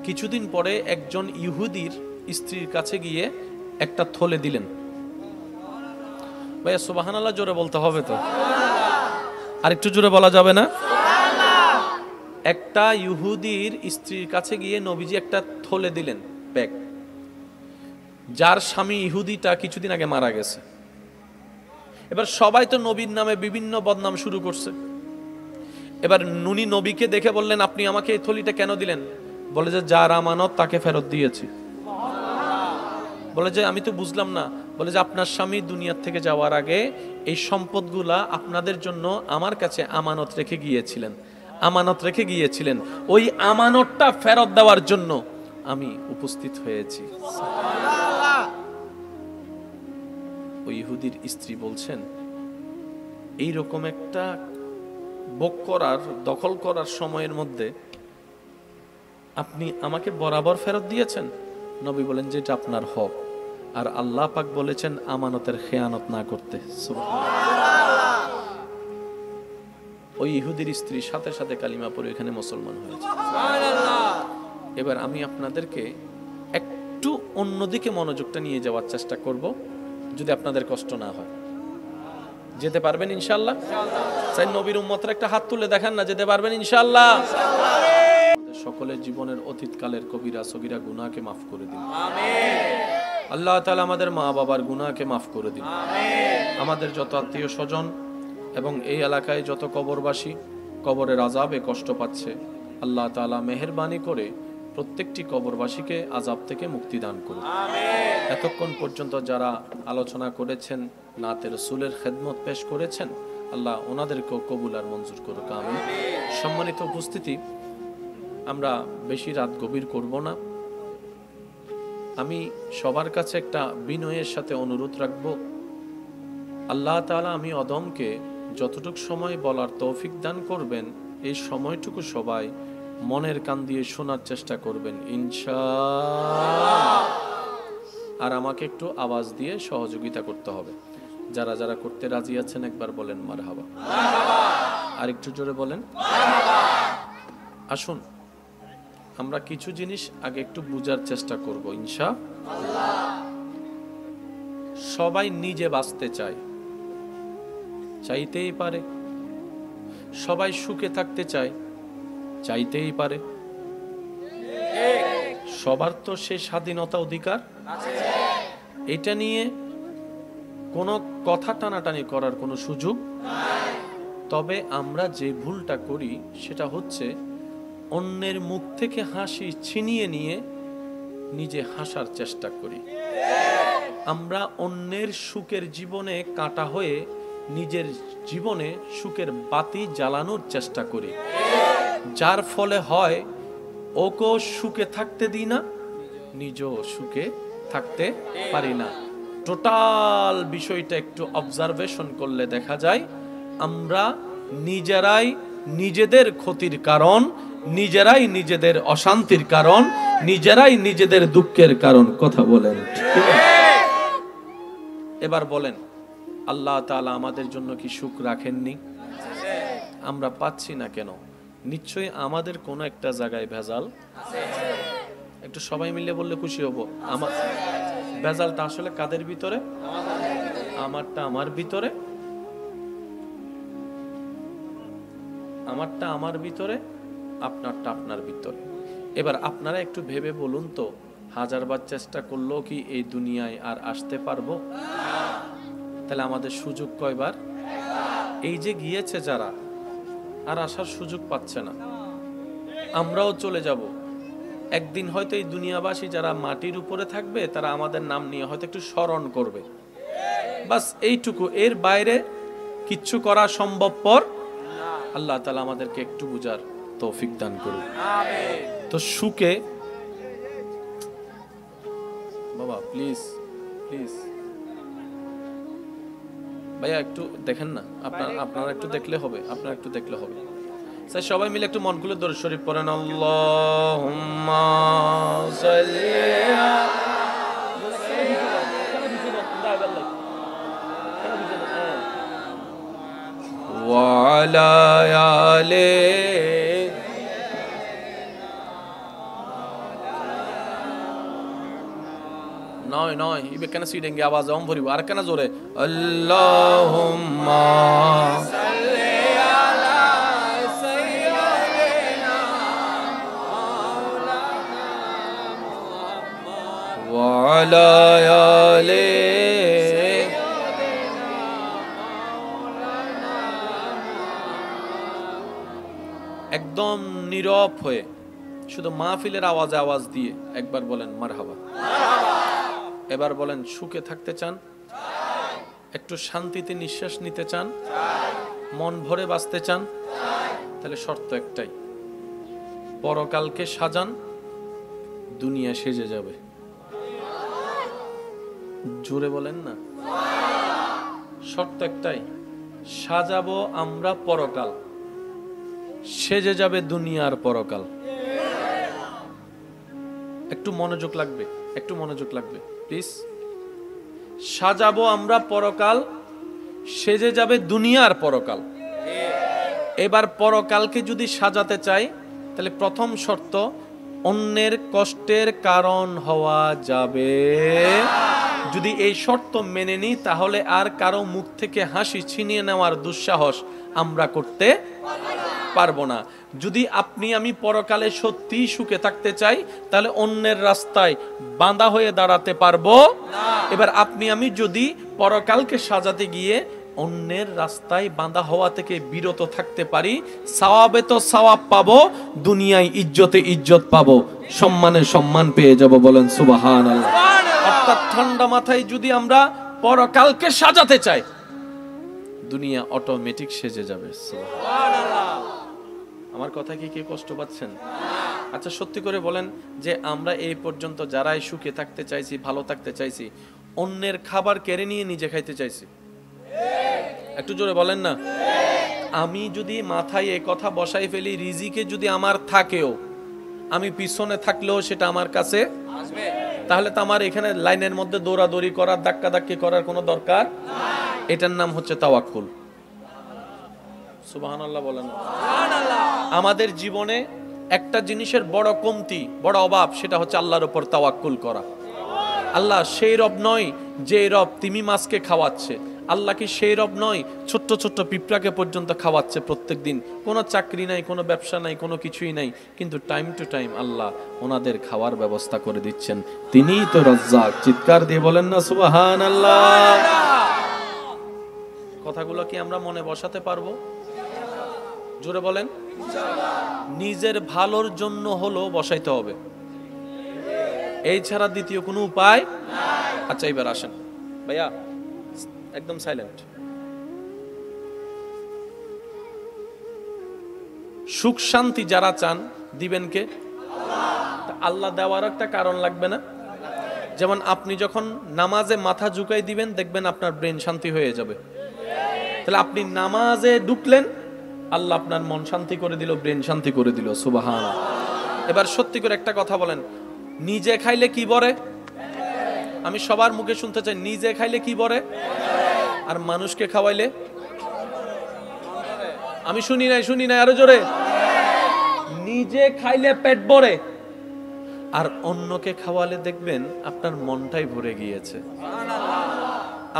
কিছুদিন পরে একজন ইহুদির স্ত্রীর কাছে গিয়ে একটা থলে দিলেন। ভাইয়া সুবহানাল্লাহ জোরে বলতে হবে তো, আর একটু জোরে বলা যাবে না? একটা ইহুদির স্ত্রীর কাছে গিয়ে নবীজি একটা থলে দিলেন, ব্যাগ, যার স্বামী ইহুদিটা কিছুদিন আগে মারা গেছে। এবার সবাই তো নবীর নামে বিভিন্ন বদনাম শুরু করছে। এবার নুনি নবীকে দেখে বললেন, আপনি আমাকে এই থলিটা কেন দিলেন? বলে যে যার আমানত তাকে ফেরত দিয়েছি। বলে যে আমি তো বুঝলাম না। বলে যে আপনার স্বামী দুনিয়ার থেকে যাওয়ার আগে এই সম্পদগুলা আপনাদের জন্য আমার কাছে আমানত রেখে গিয়েছিলেন। ওই আমানতটা ফেরত দেওয়ার জন্য আমি উপস্থিত হয়েছি। ওই ইহুদির স্ত্রী বলছেন, এই রকম একটা ভোগ করার, দখল করার সময়ের মধ্যে আপনি আমাকে বরাবর ফেরত দিয়েছেন। নবী বলেন যে এটা আপনার হক, আর আল্লাহ পাক বলেছেন আমানতের খেয়ানত না করতে। সুবহানাল্লাহ। ওই ইহুদির স্ত্রী সাথে সাথে কালিমা পড়ে এখানে মুসলমান হয়েছে। সুবহানাল্লাহ। এবার আমি আপনাদেরকে একটু অন্যদিকে মনোযোগটা নিয়ে যাওয়ার চেষ্টা করব, যদি আপনাদের কষ্ট না হয়। যেতে পারবেন ইনশাআল্লাহ? চাই নবীর উম্মতরা একটা হাত তুলে দেখান না, যেতে পারবেন ইনশাআল্লাহ? সকলের জীবনের অতীতকালের কবিরা সগীরা গুনাহকে মাফ করে দিন। আমিন। আল্লাহ তাআলা আমাদের মা বাবার গুনাহকে মাফ করে দিন। আমিন। আমাদের যত আত্মীয় স্বজন এবং এই এলাকায় যত কবরবাসী কবরের আযাবে কষ্ট পাচ্ছে, আল্লাহ তাআলা মেহেরবানি করে প্রত্যেকটি কবরবাসীকে আযাব থেকে মুক্তি দান করুন। আমিন। এতক্ষণ পর্যন্ত যারা আলোচনা করেছেন, নাতে রাসূলের খেদমত পেশ করেছেন, আল্লাহ ওনাদেরকেও কবুল আর মঞ্জুর করুক। আমিন। সম্মানিত উপস্থিতি, আমরা বেশি রাত গভীর করব না। আমি সবার কাছে একটা বিনয়ের সাথে অনুরোধ রাখব, আল্লাহ তাআলা আমি অদমকে যতটুকু সময় বলার তৌফিক দান করবেন, এই সময়টুকু সবাই মনের কান দিয়ে শোনার চেষ্টা করবেন ইনশাআল্লাহ। আর আমাকে একটু আওয়াজ দিয়ে সহযোগিতা করতে হবে। যারা যারা করতে রাজি আছেন একবার বলেন মারহাবা। আর একটু জোরে বলেন মারহাবা। আসুন আমরা কিছু জিনিস আগে একটু বুঝার চেষ্টা করব ইনশাআল্লাহ। সবাই নিজে বাঁচতে চায়, চাইতেই পারে। সবাই সুখে থাকতে চায়, চাইতেই পারে। সবার তো সেই স্বাধীনতা অধিকার আছে, এটা নিয়ে কোনো কথা টানাটানি করার কোনো সুযোগ নাই। তবে আমরা যে ভুলটা করি সেটা হচ্ছে অন্যের মুখ থেকে হাসি ছিনিয়ে নিয়ে নিজে হাসার চেষ্টা করি। আমরা অন্যের সুখের জীবনে কাঁটা হয়ে নিজের জীবনে সুখের বাতি জ্বালানোর চেষ্টা করি, যার ফলে হয় ওকেও সুখে থাকতে দিই না, নিজেও সুখে থাকতে পারি না। টোটাল বিষয়টা একটু অবজারভেশন করলে দেখা যায় আমরা নিজেরাই নিজেদের ক্ষতির কারণ নিজেরাই নিজেদের অশান্তির কারণ, নিজেরাই নিজেদের দুঃখের কারণ। কথা বলেন ঠিক আছে? এবার বলেন, আল্লাহ তাআলা আমাদের জন্য কি সুখ রাখেননি? আমরা পাচ্ছি না কেন? নিশ্চয়ই আমাদের কোনো একটা জায়গায় ভেজাল আছে। একটু সবাই মিলে বললে খুশি হব। আমার ভেজালটা আসলে কাদের ভিতরে? আমারটা আমার ভিতরে, আমারটা আমার ভিতরে, আপনারটা আপনার ভিতরে। এবার আপনারা একটু ভেবে বলুন তো, হাজারবার চেষ্টা করলেও কি এই দুনিয়ায় আর আসতে পারবো? তাহলে আমাদের সুযোগ কয়বার? এই যে গিয়েছে যারা, আর আসার সুযোগ পাচ্ছে না। আমরাও চলে যাব একদিন। হয়তো এই দুনিয়াবাসী যারা মাটির উপরে থাকবে, তারা আমাদের নাম নিয়ে হয়তো একটু স্মরণ করবে, বাস এইটুকু। এর বাইরে কিচ্ছু করা সম্ভবপর। আল্লাহ তাআলা আমাদেরকে একটু বুঝার তৌফিক দান করুন। তো সুখে, বাবা প্লিজ প্লিজ ভাইয়া একটু দেখেন না, আপনারা একটু দেখলে হবে, আপনারা একটু দেখলে হবে। স্যার সবাই মিলে একটু মন খুলে দরুদ শরীফ পড়েন। আল্লাহুম্মা সাল্লি ওয়া আলা আলি নয় নয় ইবে কেন সিডেঙ্গে আওয়াজ অম ভরিব আর কেন জোরে? আল্লাহুম্মা সাল্লি আলা সাইয়্যিদিনা মাওলানা মুহাম্মদ ওয়া আলা আলি সাইয়্যিদিনা মাওলানা মুহাম্মদ। একদম নীরব হয়ে শুধু মাহফিলের আওয়াজে আওয়াজ দিয়ে একবার বলেন মারহাবা। এবার বলেন, সুখে থাকতে চান? একটু শান্তিতে নিঃশ্বাস নিতে চান? মন ভরে বাঁচতে চান? তাহলে শর্ত একটাই, পরকালকে সাজান, দুনিয়া সেজে যাবে। জোরে বলেন না। শর্ত একটাই, সাজাবো আমরা পরকাল, সেজে যাবে দুনিয়ার পরকাল। একটু মনোযোগ লাগবে, একটু মনোযোগ লাগবে প্লিজ। সাজাবো আমরা পরকাল, সেজে যাবে দুনিয়ার পরকাল। এবার পরকালকে যদি সাজাতে চাই, তাহলে প্রথম শর্ত, অন্যের কষ্টের কারণ হওয়া যাবে। যদি এই শর্ত মেনে নিই, তাহলে আর কারো মুখ থেকে হাসি ছিনিয়ে নেওয়ার দুঃসাহস আমরা করতে পারবো না। যদি আপনি আমি পরকালে সত্যি সুখে থাকতে চাই, তাহলে অন্যের রাস্তায় বাঁধা হয়ে দাঁড়াতে পারবো না। এবার আপনি আমি যদি পরকালকে সাজাতে গিয়ে অন্যের রাস্তায় বাঁধা হওয়া থেকে বিরত থাকতে পারি, সওয়াবে তো সওয়াব পাবো, দুনিয়ায় ইজ্জতে ইজ্জত পাবো, সম্মানে সম্মান পেয়ে যাব। বলেন সুবহানাল্লাহ। অর্থাৎ ঠান্ডা মাথায় যদি আমরা পরকালকে সাজাতে চাই, দুনিয়া অটোমেটিক সেজে যাবে। সুবহানাল্লাহ। আমার কথা কি কেউ কষ্ট পাচ্ছেন? আচ্ছা সত্যি করে বলেন যে আমরা এই পর্যন্ত যারাই সুখে থাকতে চাইছি, ভালো থাকতে চাইছি, অন্যের খাবার কেড়ে নিয়ে নিজে খাইতে চাইছি? একটু জোরে বলেন না। আমি যদি মাথায় এই কথা বসাই ফেলি, রিজিকে যদি আমার থাকেও, আমি পিছনে থাকলেও সেটা আমার কাছে আসবে, তাহলে তো আমার এখানে লাইনের মধ্যে দৌড়াদৌড়ি করার, ধাক্কাধাক্কি করার কোনো দরকার। এটার নাম হচ্ছে তাওয়াক্কুল। সুবহানাল্লাহ বলেন। আমাদের জীবনে একটা জিনিসের বড় কমতি, বড় অভাব, সেটা হচ্ছে আল্লাহর উপর তাওয়াক্কুল করা। আল্লাহ সেই রব নয় যে রব তিমি মাছকে খাওয়াচ্ছে। আল্লাহ কি সেই রব নয় ছোট্ট ছোট্ট পিঁপড়াকে পর্যন্ত খাওয়াচ্ছে প্রত্যেক দিন? কোনো চাকরি নাই, কোনো ব্যবসা নাই, কোনো কিছুই নাই, কিন্তু টাইম টু টাইম আল্লাহ ওনাদের খাওয়ার ব্যবস্থা করে দিচ্ছেন। তিনিই তো রাজ্জাক। চিৎকার দিয়ে বলেন না সুবহানাল্লাহ। কথাগুলো কি আমরা মনে বসাতে পারবো? জোরে বলেন। নিজের ভালোর জন্য হলো বসাইতে হবে, এই ছাড়া দ্বিতীয় কোনো উপায়। আচ্ছা এবার আসেন ভাইয়া, একদম সাইলেন্ট। সুখ শান্তি যারা চান, দিবেন কে? আল্লাহ দেওয়ার একটা কারণ লাগবে না? যেমন আপনি যখন নামাজে মাথা ঝুঁকাই দিবেন, দেখবেন আপনার ব্রেন শান্তি হয়ে যাবে। তাহলে আপনি নামাজে ঢুকলেন, আল্লাহ আপনার মন শান্তি করে দিল, ব্রেন শান্তি করে দিল। সুবহানাল্লাহ। এবার সত্যি করে একটা কথা বলেন, নিজে খাইলে কি বলে? আমি সবার মুখে শুনতে চাই, নিজে খাইলে কি বলে? আর মানুষকে খাওয়াইলে? আমি শুনি নাই, আরো জোরে। নিজে খাইলে পেট ভরে, আর অন্যকে খাওয়ালে দেখবেন আপনার মনটাই ভরে গিয়েছে।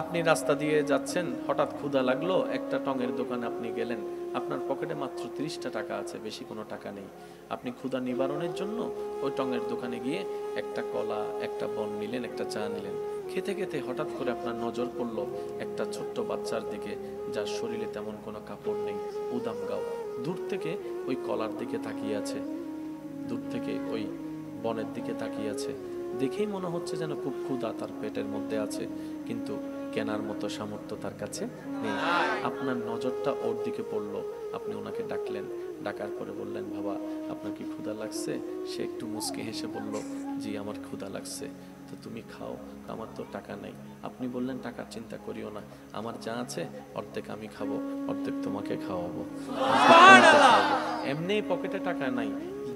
আপনি রাস্তা দিয়ে যাচ্ছেন, হঠাৎ ক্ষুধা লাগলো, একটা টঙের দোকানে আপনি গেলেন, আপনার পকেটে মাত্র 30টা টাকা আছে, বেশি কোনো টাকা নেই। আপনি ক্ষুধা নিবারণের জন্য ওই টঙের দোকানে গিয়ে একটা কলা, একটা বন নিলেন, একটা চা নিলেন। খেতে খেতে হঠাৎ করে আপনার নজর পড়লো একটা ছোট্ট বাচ্চার দিকে, যার শরীরে তেমন কোনো কাপড় নেই, উদাম গাও, দূর থেকে ওই কলার দিকে তাকিয়ে আছে, দূর থেকে ওই বনের দিকে তাকিয়ে আছে। দেখেই মনে হচ্ছে যেন খুব ক্ষুধা তার পেটের মধ্যে আছে, কিন্তু কেনার মতো সামর্থ্য তার কাছে নেই। আপনার নজরটা ওর দিকে পড়লো, আপনি ওনাকে ডাকলেন, ডাকার পরে বললেন, বাবা আপনার কি ক্ষুধা লাগছে? সে একটু মুচকি হেসে বলল, জি আমার ক্ষুধা লাগছে। তো তুমি খাও, আমার তো টাকা নাই। আপনি বললেন, টাকার চিন্তা করিও না, আমার যা আছে অর্ধেক আমি খাবো, অর্ধেক তোমাকে খাওয়াবো। এমনি পকেটে টাকা নাই,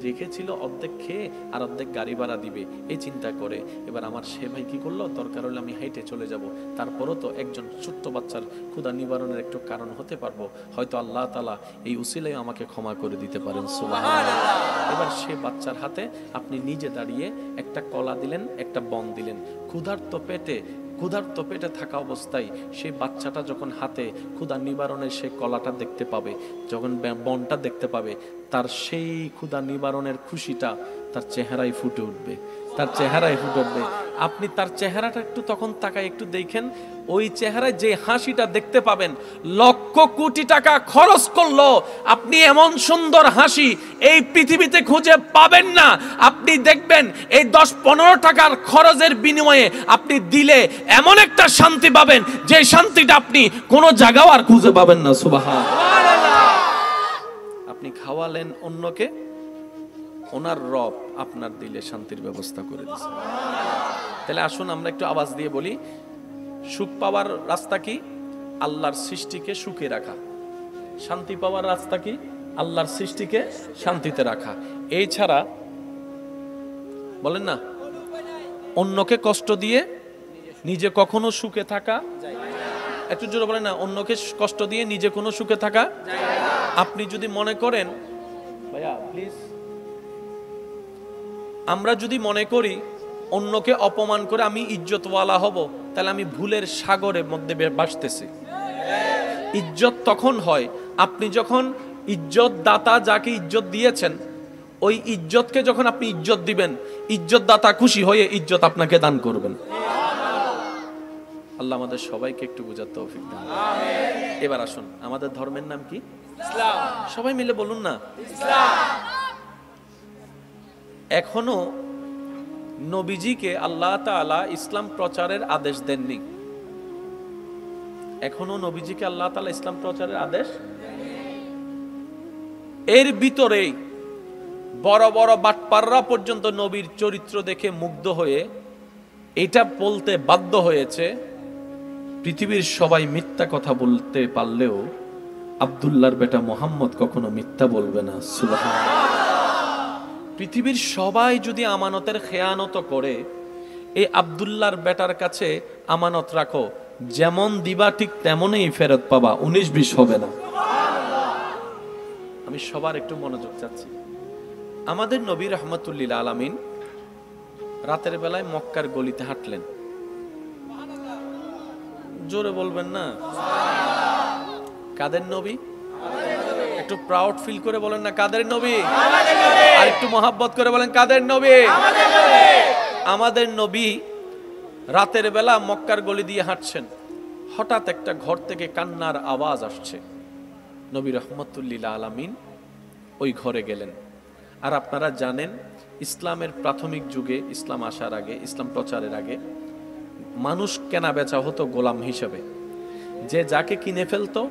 রেখেছিল অর্ধেক খেয়ে আর অর্ধেক গাড়ি ভাড়া দিবে, এই চিন্তা করে। এবার আমার সে ভাই কি করলো, দরকার হলে আমি হেঁটে চলে যাব, তারপরও তো একজন ছোট্ট বাচ্চার ক্ষুধা নিবারণের একটু কারণ হতে পারবো, হয়তো আল্লাহ তাআলা এই উসিলায় আমাকে ক্ষমা করে দিতে পারেন। সুবহানাল্লাহ। এবার সে বাচ্চার হাতে আপনি নিজে দাঁড়িয়ে একটা কলা দিলেন, একটা বন দিলেন। ক্ষুধার্ত পেটে থাকা অবস্থায় সেই বাচ্চাটা যখন হাতে ক্ষুধা নিবারণের সেই কলাটা দেখতে পাবে, যখন বনটা দেখতে পাবে, তার সেই ক্ষুধা নিবারণের খুশিটা তার চেহারায় ফুটে উঠবে, তার চেহারায় ফুটে উঠবে। আপনি তার চেহারাটা একটু তখন তাকায় একটু দেখেন, ওই চেহারায় যে হাসিটা দেখতে পাবেন, লক্ষ কোটি টাকা খরচ করলো আপনি এমন সুন্দর হাসি এই পৃথিবীতে খুঁজে পাবেন না। আপনি দেখবেন এই 10-15 টাকার খরচের বিনিময়ে আপনি দিলে এমন একটা শান্তি পাবেন, যে শান্তিটা আপনি কোনো জায়গাও আর খুঁজে পাবেন না। সুবহানাল্লাহ। আপনি খাওয়ালেন অন্যকে, ওনার রব আপনার দিলে শান্তির ব্যবস্থা করে দিয়েছে। তাহলে আসুন আমরা একটু আওয়াজ দিয়ে বলি, সুখ পাওয়ার রাস্তা কি? আল্লাহর সৃষ্টিকে সুখে রাখা। শান্তি পাওয়ার রাস্তা কি? আল্লাহর সৃষ্টিকে শান্তিতে রাখা। এই ছাড়া বলেন না, অন্যকে কষ্ট দিয়ে নিজে কখনো সুখে থাকা, একটু জোরে বলেন না, অন্যকে কষ্ট দিয়ে নিজে কোনো সুখে থাকা। আপনি যদি মনে করেন, ভাইয়া প্লিজ, আমরা যদি মনে করি অন্যকে অপমান করে আমি ইজ্জতওয়ালা হব, তাহলে আমি ভুলের সাগরের মধ্যে ভাসতেছি। ইজ্জত তখন হয় আপনি যখন ইজ্জত দাতা যাকে ইজ্জত দিয়েছেন, ওই ইজ্জতকে যখন আপনি ইজ্জত দিবেন, ইজ্জত দাতা খুশি হয়ে ইজ্জত আপনাকে দান করবেন। আল্লাহ আমাদের সবাইকে একটু বুঝার তৌফিক দান। এবার আসুন, আমাদের ধর্মের নাম কি? ইসলাম। সবাই মিলে বলুন না, ইসলাম। এখনো নবীজিকে আল্লাহ তাআলা ইসলাম প্রচারের আদেশ দেননি। এখনো নবীজিকে আল্লাহ তাআলা ইসলাম প্রচারের আদেশ। এর ভিতরেই বড় বড় বাটপাররা পর্যন্ত নবীর চরিত্র দেখে মুগ্ধ হয়ে এটা বলতে বাধ্য হয়েছে, পৃথিবীর সবাই মিথ্যা কথা বলতে পারলেও আব্দুল্লাহর বেটা মুহাম্মদ কখনো মিথ্যা বলবে না। সুবহানাল্লাহ। পৃথিবীর সবাই যদি আমানতের খেয়ানত করে, এই আব্দুল্লাহর বেটার কাছে আমানত রাখো, যেমন দিবা ঠিক তেমনই ফেরত পাবা, 19-20 হবে না। আমি সবার একটু মনোযোগ চাচ্ছি। আমাদের নবী রাহমাতুল্লিল আলামিন রাতের বেলায় মক্কার গলিতে হাঁটলেন। জোরে বলবেন না, কাদের নবী? একটু প্রাউড ফিল করে বলেন না, কাদের নবী? আর একটু মহাব্বত করে বলেন, কাদের নবী? আমাদের নবী রাতের বেলা মক্কার গলি দিয়ে হাঁটছেন, হঠাৎ একটা ঘর থেকে কান্নার আওয়াজ আসছে। নবী রাহমাতুল্লিল আলামিন ওই ঘরে গেলেন। আর আপনারা জানেন, ইসলামের প্রাথমিক যুগে, ইসলাম আসার আগে, ইসলাম প্রচারের আগে মানুষ কেনা বেচা হতো গোলাম হিসেবে। যে যাকে কিনে ফেলতো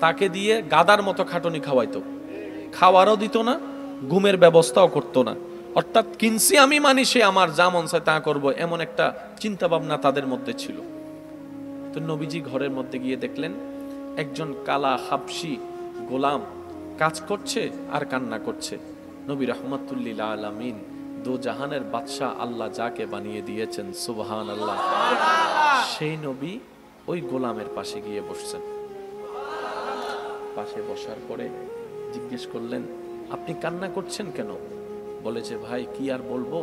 তাকে দিয়ে গাদার মতো খাটনি খাওয়াইতো, খাওয়ারও দিত না, ঘুমের ব্যবস্থাও করতো না। অর্থাৎ কিনছি আমি মানি সে আমার যা মন চায় তা করবো, এমন একটা চিন্তা ভাবনা তাদের মধ্যে ছিল। তো নবীজি ঘরের মধ্যে গিয়ে দেখলেন একজন কালা হাবশি গোলাম কাজ করছে আর কান্না করছে। নবী রাহমাতুল্লিল আলামিন, দো জাহানের বাদশাহ আল্লাহ যাকে বানিয়ে দিয়েছেন, সুবহানাল্লাহ, সেই নবী ওই গোলামের পাশে গিয়ে বসছেন। পাশে বসার পরে জিজ্ঞেস করলেন, আপনি কান্না করছেন কেন? বলে যে, ভাই কি আর বলবো,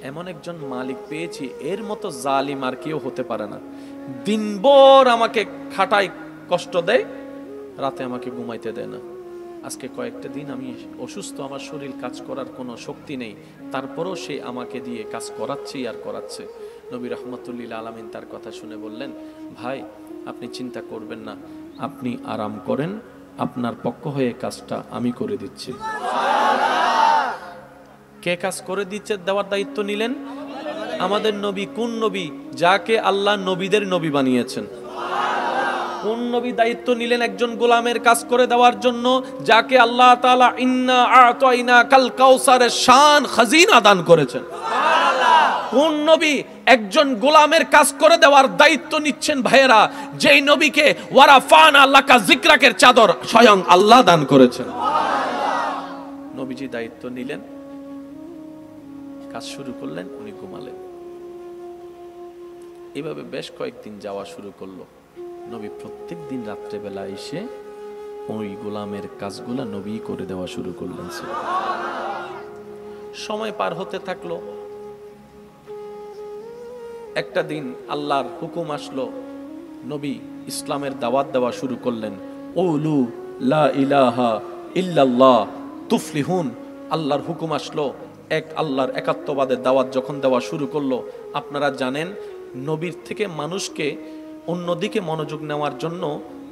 এমন একজন মালিক পেয়েছি, এর মতো জালিম আর কেউ হতে পারে না। দিনভর আমাকে খাটায়, কষ্ট দেয়, রাতে আমাকে ঘুমাইতে দেয় না। আজকে কয়েকটা দিন আমি অসুস্থ, আমার শরীর কাজ করার কোনো শক্তি নেই, তারপরও সে আমাকে দিয়ে কাজ করাচ্ছেই আর করাচ্ছে। নবী রাহমাতুল্লিল আলামিন তার কথা শুনে বললেন, ভাই আপনি চিন্তা করবেন না, আপনি আরাম করেন, আপনার পক্ষ হয়ে কাজটা আমি করে দিচ্ছি। কে কাজ করে দিচ্ছে, দেওয়ার দায়িত্ব নিলেন? আমাদের নবী। কোন নবী? যাকে আল্লাহ নবীদের নবী বানিয়েছেন। কোন নবী দায়িত্ব নিলেন একজন গোলামের কাজ করে দেওয়ার জন্য, যাকে আল্লাহ তাআলা ইন্না আ'তাইনা কাল কাউসারের শান খাজিনা দান করেছেন? কোন নবী একজন গোলামের কাজ করে দেওয়ার দায়িত্ব নিচ্ছেন ভাইয়েরা, যেই নবীকে ওয়ারাফানা লাকা যিকরাকের চাদর স্বয়ং আল্লাহ দান করেছেন। নবীজি দায়িত্ব নিলেন, কাজ শুরু করলেন, উনি ঘুমালেন। এভাবে বেশ কয়েকদিন যাওয়া শুরু করলো। নবী প্রত্যেক দিন রাত্রেবেলা এসে ওই গোলামের কাজগুলা নবী করে দেওয়া শুরু করলেন। সময় পার হতে থাকলো। একটা দিন আল্লাহর হুকুম আসলো, নবী ইসলামের দাওয়াত দেওয়া শুরু করলেন। ওলু লা ইলাহা ইল্লাল্লাহ তুফলিহুন। আল্লাহর হুকুম আসলো, এক আল্লাহর একাত্মবাদের দাওয়াত যখন দেওয়া শুরু করলো, আপনারা জানেন নবীর থেকে মানুষকে অন্যদিকে মনোযোগ নেওয়ার জন্য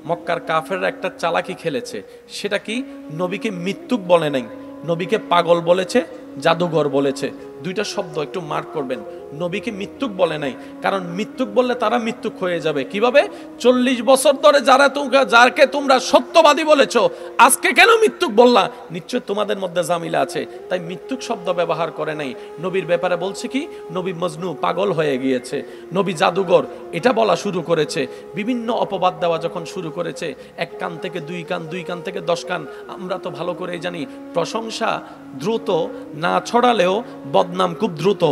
মক্কার কাফেররা একটা চালাকি খেলেছে। সেটা কি? নবীকে মৃত্যুক বলে নাই, নবীকে পাগল বলেছে, জাদুঘর বলেছে। দুইটা শব্দ একটু মার্ক করবেন। নবীকে মৃত্যুক বলে নাই, কারণ মৃত্যুক বললে তারা মৃত্যুক হয়ে যাবে। কিভাবে? 40 বছর ধরে যাকে তোমরা সত্যবাদী বলেছো, আজকে কেন মৃত্যুক বললা? নিশ্চয় তোমাদের মধ্যে জামিলা আছে, তাই মৃত্যুক শব্দ ব্যবহার করে নাই। নবীর ব্যাপারে বলছে কি? নবী মজনু, পাগল হয়ে গিয়েছে, নবী জাদুঘর, এটা বলা শুরু করেছে। বিভিন্ন অপবাদ দেওয়া যখন শুরু করেছে, এক কান থেকে 2 কান, 2 কান থেকে 10 কান। আমরা তো ভালো করেই জানি, প্রশংসা দ্রুত না ছড়ালেও বদনাম খুব দ্রুত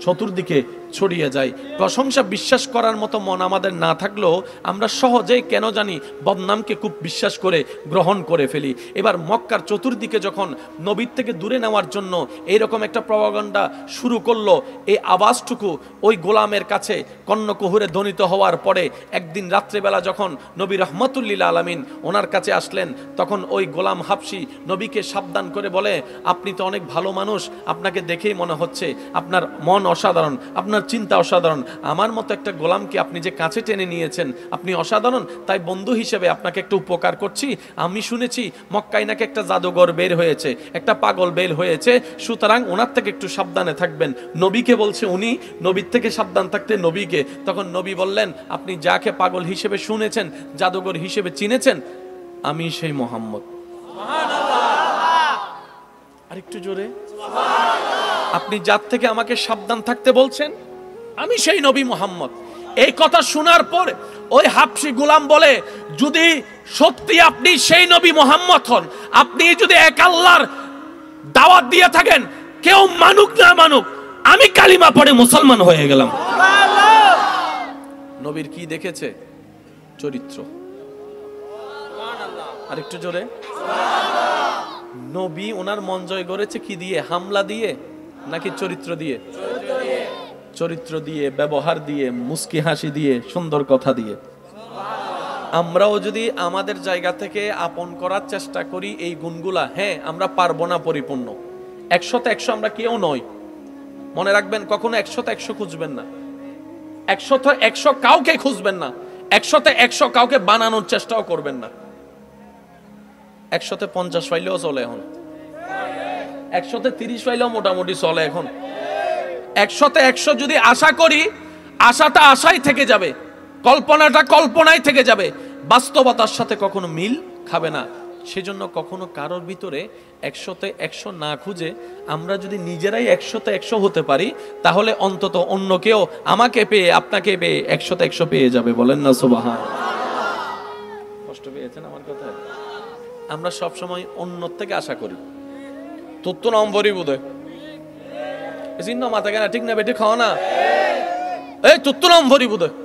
চতুর্দিকে ছড়িয়ে যায়। প্রশংসা বিশ্বাস করার মতো মন আমাদের না থাকলেও আমরা সহজেই কেন জানি বদনামকে খুব বিশ্বাস করে গ্রহণ করে ফেলি। এবার মক্কার চতুর্দিকে যখন নবীর থেকে দূরে নেওয়ার জন্য এইরকম একটা প্রপাগান্ডা শুরু করলো, এই আওয়াজটুকু ওই গোলামের কাছে কর্ণকুহুরে ধ্বনিত হওয়ার পরে একদিন রাত্রেবেলা যখন নবী রাহমাতুল্লিল আলামিন ওনার কাছে আসলেন, তখন ওই গোলাম হাবশী নবীকে সাবধান করে বলে, আপনি তো অনেক ভালো মানুষ, আপনাকে দেখেই মনে হচ্ছে আপনার মন অসাধারণ, আপনার চিন্তা অসাধারণ। আমার মতো একটা গোলামকে আপনি যে কাছে টেনে নিয়েছেন, আপনি অসাধারণ। তাই বন্ধু হিসেবে আপনাকে একটা উপকার করছি। আমি শুনেছি মক্কায় নাকি একটা জাদুঘর বের হয়েছে, একটা পাগল বের হয়েছে, সুতরাং ওনার থেকে একটু সাবধানে থাকবেন। নবীকে বলছে উনি, নবীর থেকে সাবধান থাকতে নবীকে। তখন নবী বললেন, আপনি যাকে পাগল হিসেবে শুনেছেন, জাদুঘর হিসেবে চিনেছেন, আমি সেই মোহাম্মদ। আরেকটু জোরে, আপনি যার থেকে আমাকে সাবধান থাকতে বলছেন, আমি সেই নবী মুহাম্মদ। এই কথা শোনার পর ওই হাবশী গোলাম বলে, যদি সত্যি আপনি সেই নবী মুহাম্মদ হন, আপনি যদি এক আল্লাহর দাওয়াত দিয়ে থাকেন, কেউ মানুক না মানুক, আমি কালিমা পড়ে মুসলমান হয়ে গেলাম। নবীর কি দেখেছে? চরিত্র। আরেকটু জোরে, নবী ওনার মন জয় করেছে কি দিয়ে? হামলা দিয়ে নাকি চরিত্র দিয়ে? চরিত্র দিয়ে, ব্যবহার দিয়ে, মুস্কি হাসি দিয়ে, সুন্দর কথা দিয়ে। আমরাও যদি আমাদের জায়গা থেকে আপন করার চেষ্টা করি এই গুণগুলা, হ্যাঁ আমরা পারবো না পরিপূর্ণ। 100তে 100 আমরা কেউ নই, মনে রাখবেন। কখনো 100তে 100 খুঁজবেন না, 100তে 100 কাউকে খুঁজবেন না, 100তে 100 কাউকে বানানোর চেষ্টাও করবেন না। 100তে 50 পাইলেও চলে এখন, 100তে 30 পাইলেও মোটামুটি চলে এখন। 100তে 100 যদি আশা করি, আশাটা আশাই থেকে যাবে, কল্পনাটা কল্পনাই থেকে যাবে, বাস্তবতার সাথে কখনো মিল খাবে না। সেজন্য কখনো কারোর ভিতরে 100তে 100 না খুঁজে আমরা যদি নিজেরাই 100তে 100 হতে পারি, তাহলে অন্তত অন্য কেউ আমাকে পেয়ে, আপনাকে পেয়ে 100তে 100 পেয়ে যাবে। বলেন না সুবহান। কষ্ট পেয়েছেন আমার কথায়? আমরা সব সময় অন্য থেকে আশা করি। তোর তো নম্বরই বোধ হয় চিহ্ন মাথা কেনা, ঠিক না বেটি? খাওয়া না, এই তোর তো নম্বরই বোধ হয়,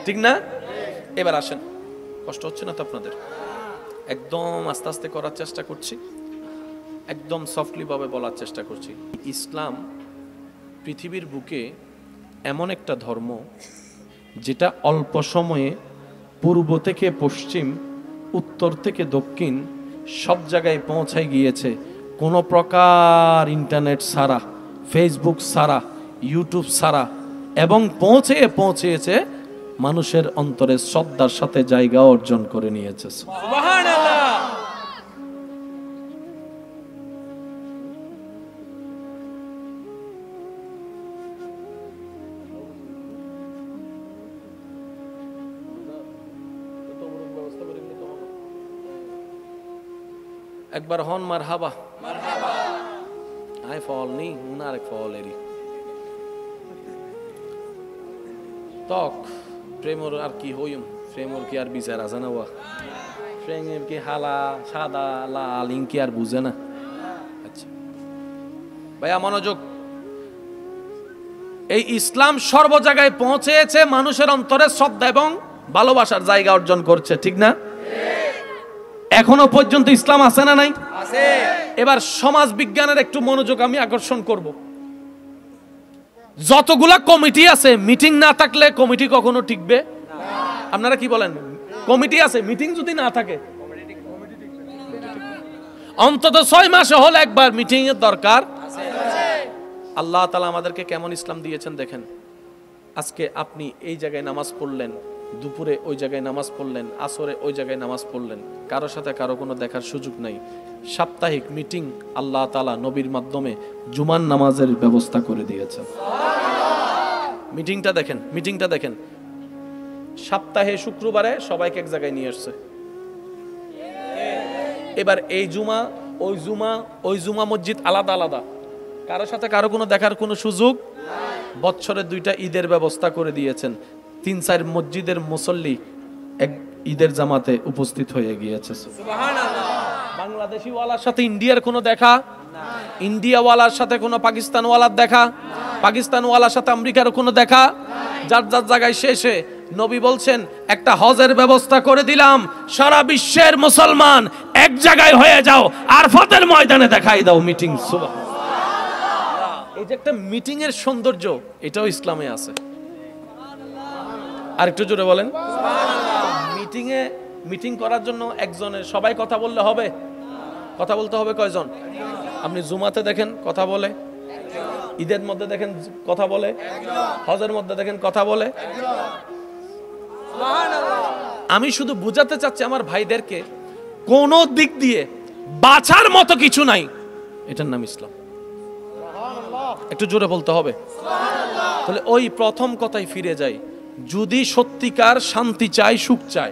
ঠিক না? এবার আসেন, কষ্ট হচ্ছে না তো আপনাদের? একদম আস্তে আস্তে করার চেষ্টা করছি, একদম সফটলি ভাবে বলার চেষ্টা করছি। ইসলাম পৃথিবীর বুকে এমন একটা ধর্ম যেটা অল্প সময়ে পূর্ব থেকে পশ্চিম, উত্তর থেকে দক্ষিণ সব জায়গায় পৌঁছায় গিয়েছে। কোনো প্রকার ইন্টারনেট ছাড়া, ফেসবুক ছাড়া, ইউটিউব ছাড়া, এবং পৌঁছেছে মানুষের অন্তরে শ্রদ্ধার সাথে জায়গা অর্জন করে নিয়েছে। সুবহানাল্লাহ। একবার হন মারহাবা, আই ফল নি উনার ফল এরি তক প্রেমর আর কি হইম, প্রেমর কি আর বিচার আছে না? প্রেমের কি হালা সাদা লাল ইনকি আর বুঝে না? আচ্ছা ভাইয়া মনোযোগ, এই ইসলাম সর্ব জায়গায় পৌঁছেছে, মানুষের অন্তরে শ্রদ্ধা এবং ভালোবাসার জায়গা অর্জন করছে, ঠিক না? এখনো পর্যন্ত ইসলাম আছে না নাই? আছে। এবার সমাজ বিজ্ঞানের একটু মনোযোগ আমি আকর্ষণ করব। যতগুলা কমিটি আছে, মিটিং না থাকলে কমিটি কখনো টিকবে না। আপনারা কি বলেন? কমিটি আছে, মিটিং যদি না থাকে অন্তত 6 মাসে হলে একবার মিটিং এর দরকার আছে। আল্লাহ তাআলা আমাদেরকে কেমন ইসলাম দিয়েছেন দেখেন। আজকে আপনি এই জায়গায় নামাজ পড়লেন, দুপুরে ওই জায়গায় নামাজ পড়লেন, আসরে ওই জায়গায় নামাজ পড়লেন, কারোর সাথে কারো কোনো দেখার সুযোগ নাই। সাপ্তাহিক মিটিং আল্লাহ তাআলা নবীর মাধ্যমে জুমার নামাজের ব্যবস্থা করে দিয়েছেন। মিটিংটা দেখেন, মিটিংটা দেখেন, সপ্তাহে শুক্রবারে সবাইকে এক জায়গায় নিয়ে আসছে। এবার এই জুমা ওই জুমা, ওই জুমা মসজিদ আলাদা আলাদা, কারোর সাথে কারো কোনো দেখার কোনো সুযোগ। বছরে 2টা ঈদের ব্যবস্থা করে দিয়েছেন, 3-4 মসজিদের মুসল্লি এক ঈদের জামাতে উপস্থিত হয়ে গিয়েছে। সুবহানাল্লাহ। বাংলাদেশি ওয়ালার সাথে ইন্ডিয়ার কোনো দেখা, ইন্ডিয়া ওয়ালার সাথে কোনো পাকিস্তান ওয়ালার দেখা, পাকিস্তান ওয়ালার সাথে আমেরিকার কোনো দেখা, যার যার জায়গায় শেষে নবী বলছেন একটা হজের ব্যবস্থা করে দিলাম, সারা বিশ্বের মুসলমান এক জায়গায় হয়ে যাও, আরফাতের ময়দানে দেখাই দাও মিটিং। সুবহানাল্লাহ। এই যে একটা মিটিং এর সৌন্দর্য, এটাও ইসলামে আছে। আর একটু জোরে বলেন সুবহানাল্লাহ। মিটিং করার জন্য একজনের সবাই কথা বললে হবে? কথা বলতে হবে কয়জন? আপনি জুমাতে দেখেন কথা বলে, ঈদের মধ্যে দেখেন কথা বলে, হজের মধ্যে দেখেন কথা বলে। আমি শুধু বুঝাতে চাচ্ছি আমার ভাইদেরকে, কোন দিক দিয়ে বাঁচার মতো কিছু নাই, এটার নাম ইসলাম। একটু জোরে বলতে হবে। তাহলে ওই প্রথম কথাই ফিরে যাই, যদি সত্যিকার শান্তি চাই, সুখ চাই,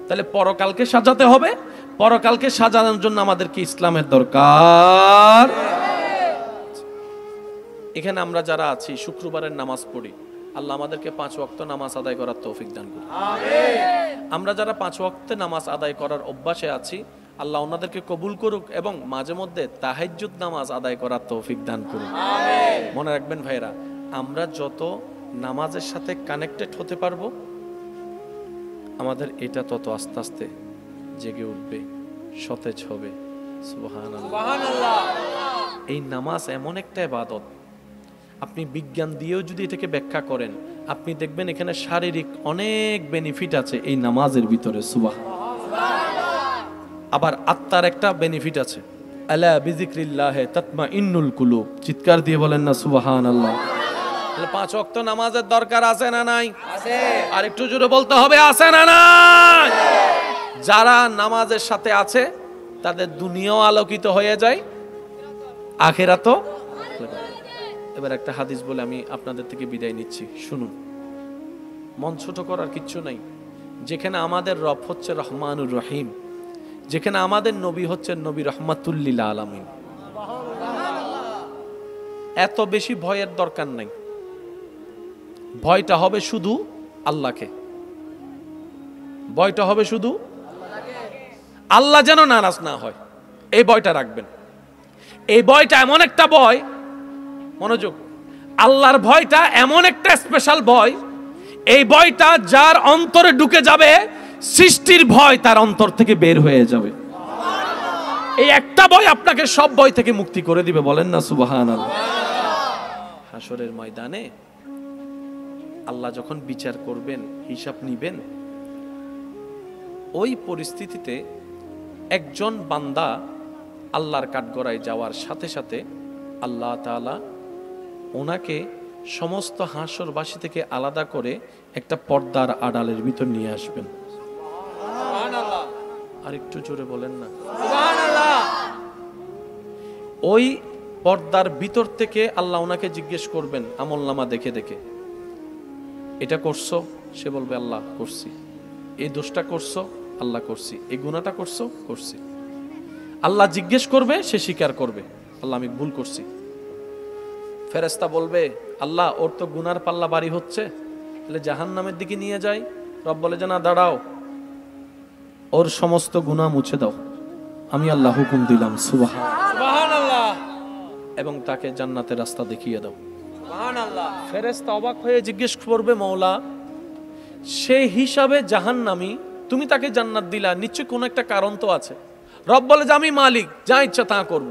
তাহলে পরকালকে সাজাতে হবে। পরকালকে সাজানোর জন্য আমাদেরকে ইসলামের দরকার। এখানে আমরা যারা আছি শুক্রবারের নামাজ পড়ি, আল্লাহ আমাদেরকে 5 ওয়াক্ত নামাজ আদায় করার তৌফিক দান করুন। আমরা যারা 5 ওয়াক্তে নামাজ আদায় করার অভ্যাসে আছি, আল্লাহ ওনাদেরকে কবুল করুক এবং মাঝে মধ্যে তাহাজ্জুদ নামাজ আদায় করার তৌফিক দান করুন। মনে রাখবেন ভাইরা, আমরা যত নামাজের সাথে কানেক্টেড হতে পারবো, আমাদের এটা তত আস্তে আস্তে জেগে উঠবে, সতেজ হবে। সুবহানাল্লাহ। এই নামাজ এমন একটা ইবাদত, আপনি বিজ্ঞান দিয়েও যদি এটাকে ব্যাখ্যা করেন, আপনি দেখবেন এখানে শারীরিক অনেক বেনিফিট আছে এই নামাজের ভিতরে। আবার আত্মার একটা বেনিফিট আছে। আলা বিযিকরিল্লাহি তাতমাইন্নুল কুলুব। চিৎকার দিয়ে বলেন না সুবহানাল্লাহ। 5 ওয়াক্ত নামাজের দরকার আছে না নাই? আছে। আর একটু জোরে বলতে হবে, আছে না নাই? যারা নামাজের সাথে আছে তাদের দুনিয়াও আলোকিত হয়ে যায়, আখিরাতও। এবার একটা হাদিস বলে আমি আপনাদের থেকে বিদায় নিচ্ছি, শুনুন। মন ছোট করার কিচ্ছু নাই। যেখানে আমাদের রব হচ্ছে রহমানুর রহিম, যেখানে আমাদের নবী হচ্ছেন নবী রহমাতুল লিল আলামিন, এত বেশি ভয়ের দরকার নাই। ভয়টা হবে শুধু আল্লাহকে, ভয়টা হবে শুধু। আল্লাহ যেন নারাজ না হয়, এই ভয়টা রাখবেন। এই ভয়টা এমন একটা ভয়, মনোযোগ, আল্লাহর ভয়টা এমন একটা স্পেশাল ভয়, এই ভয়টা যার অন্তরে ঢুকে যাবে, সৃষ্টির ভয় তার অন্তর থেকে বের হয়ে যাবে। এই একটা ভয় আপনাকে সব ভয় থেকে মুক্তি করে দিবে, বলেন না সুবহানাল্লাহ। হাসরের ময়দানে আল্লাহ যখন বিচার করবেন, হিসাব নিবেন, ওই পরিস্থিতিতে একজন বান্দা আল্লাহর কাঠগড়ায় যাওয়ার সাথে সাথে আল্লাহ তাআলা ওনাকে সমস্ত হাসরবাসী থেকে আলাদা করে একটা পর্দার আড়ালের ভিতর নিয়ে আসবেন। সুবহানাল্লাহ। আর একটু জোরে বলেন না সুবহানাল্লাহ। ওই পর্দার ভিতর থেকে আল্লাহ ওনাকে জিজ্ঞেস করবেন আমলনামা দেখে দেখে, এটা করছো? সে বলবে আল্লাহ করছি। এই দোষটা করছো? আল্লাহ করছি। এই গুনাহটা করছো? করছি। আল্লাহ জিজ্ঞেস করবে, সে স্বীকার করবে আল্লাহ আমি ভুল করছি। ফেরেশতা বলবে আল্লাহ ওর তো গুনার পাল্লা ভারী হচ্ছে, তাহলে জাহান্নামের দিকে নিয়ে যাই। রব বলে যে না, দাঁড়াও, ওর সমস্ত গুনাহ মুছে দাও, আমি আল্লাহ হুকুম দিলাম। সুবহানাল্লাহ। এবং তাকে জান্নাতের রাস্তা দেখিয়ে দাও। সুবহানাল্লাহ। ফেরেশতা অবাক হয়ে জিজ্ঞেস করবে মওলা, সেই হিসাবে জাহান্নামী, তুমি তাকে জান্নাত দিলা, নিশ্চয় কোনো একটা কারণ তো আছে। রব বলে যে আমি মালিক, যা ইচ্ছা তা করব।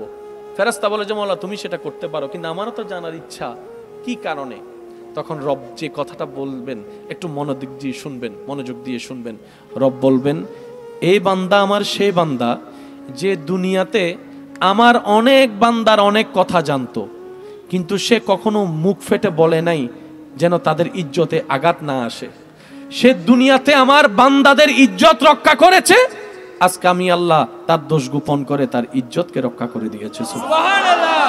ফেরেশতা বলে যে মওলা তুমি সেটা করতে পারো, কিন্তু আমারও তো জানার ইচ্ছা কি কারণে। তখন রব যে কথাটা বলবেন একটু মনোযোগ দিয়ে শুনবেন। রব বলবেন, এই বান্দা আমার সেই বান্দা যে দুনিয়াতে আমার অনেক বান্দার অনেক কথা জানতো, কিন্তু সে কখনো মুখ ফেটে বলে নাই যেন তাদের ইজ্জতে আঘাত না আসে। সে দুনিয়াতে আমার বান্দাদের ইজ্জত রক্ষা করেছে, আজকে আমি আল্লাহ তার দোষ গোপন করে তার ইজ্জতকে রক্ষা করে দিয়েছে। সুবহানাল্লাহ।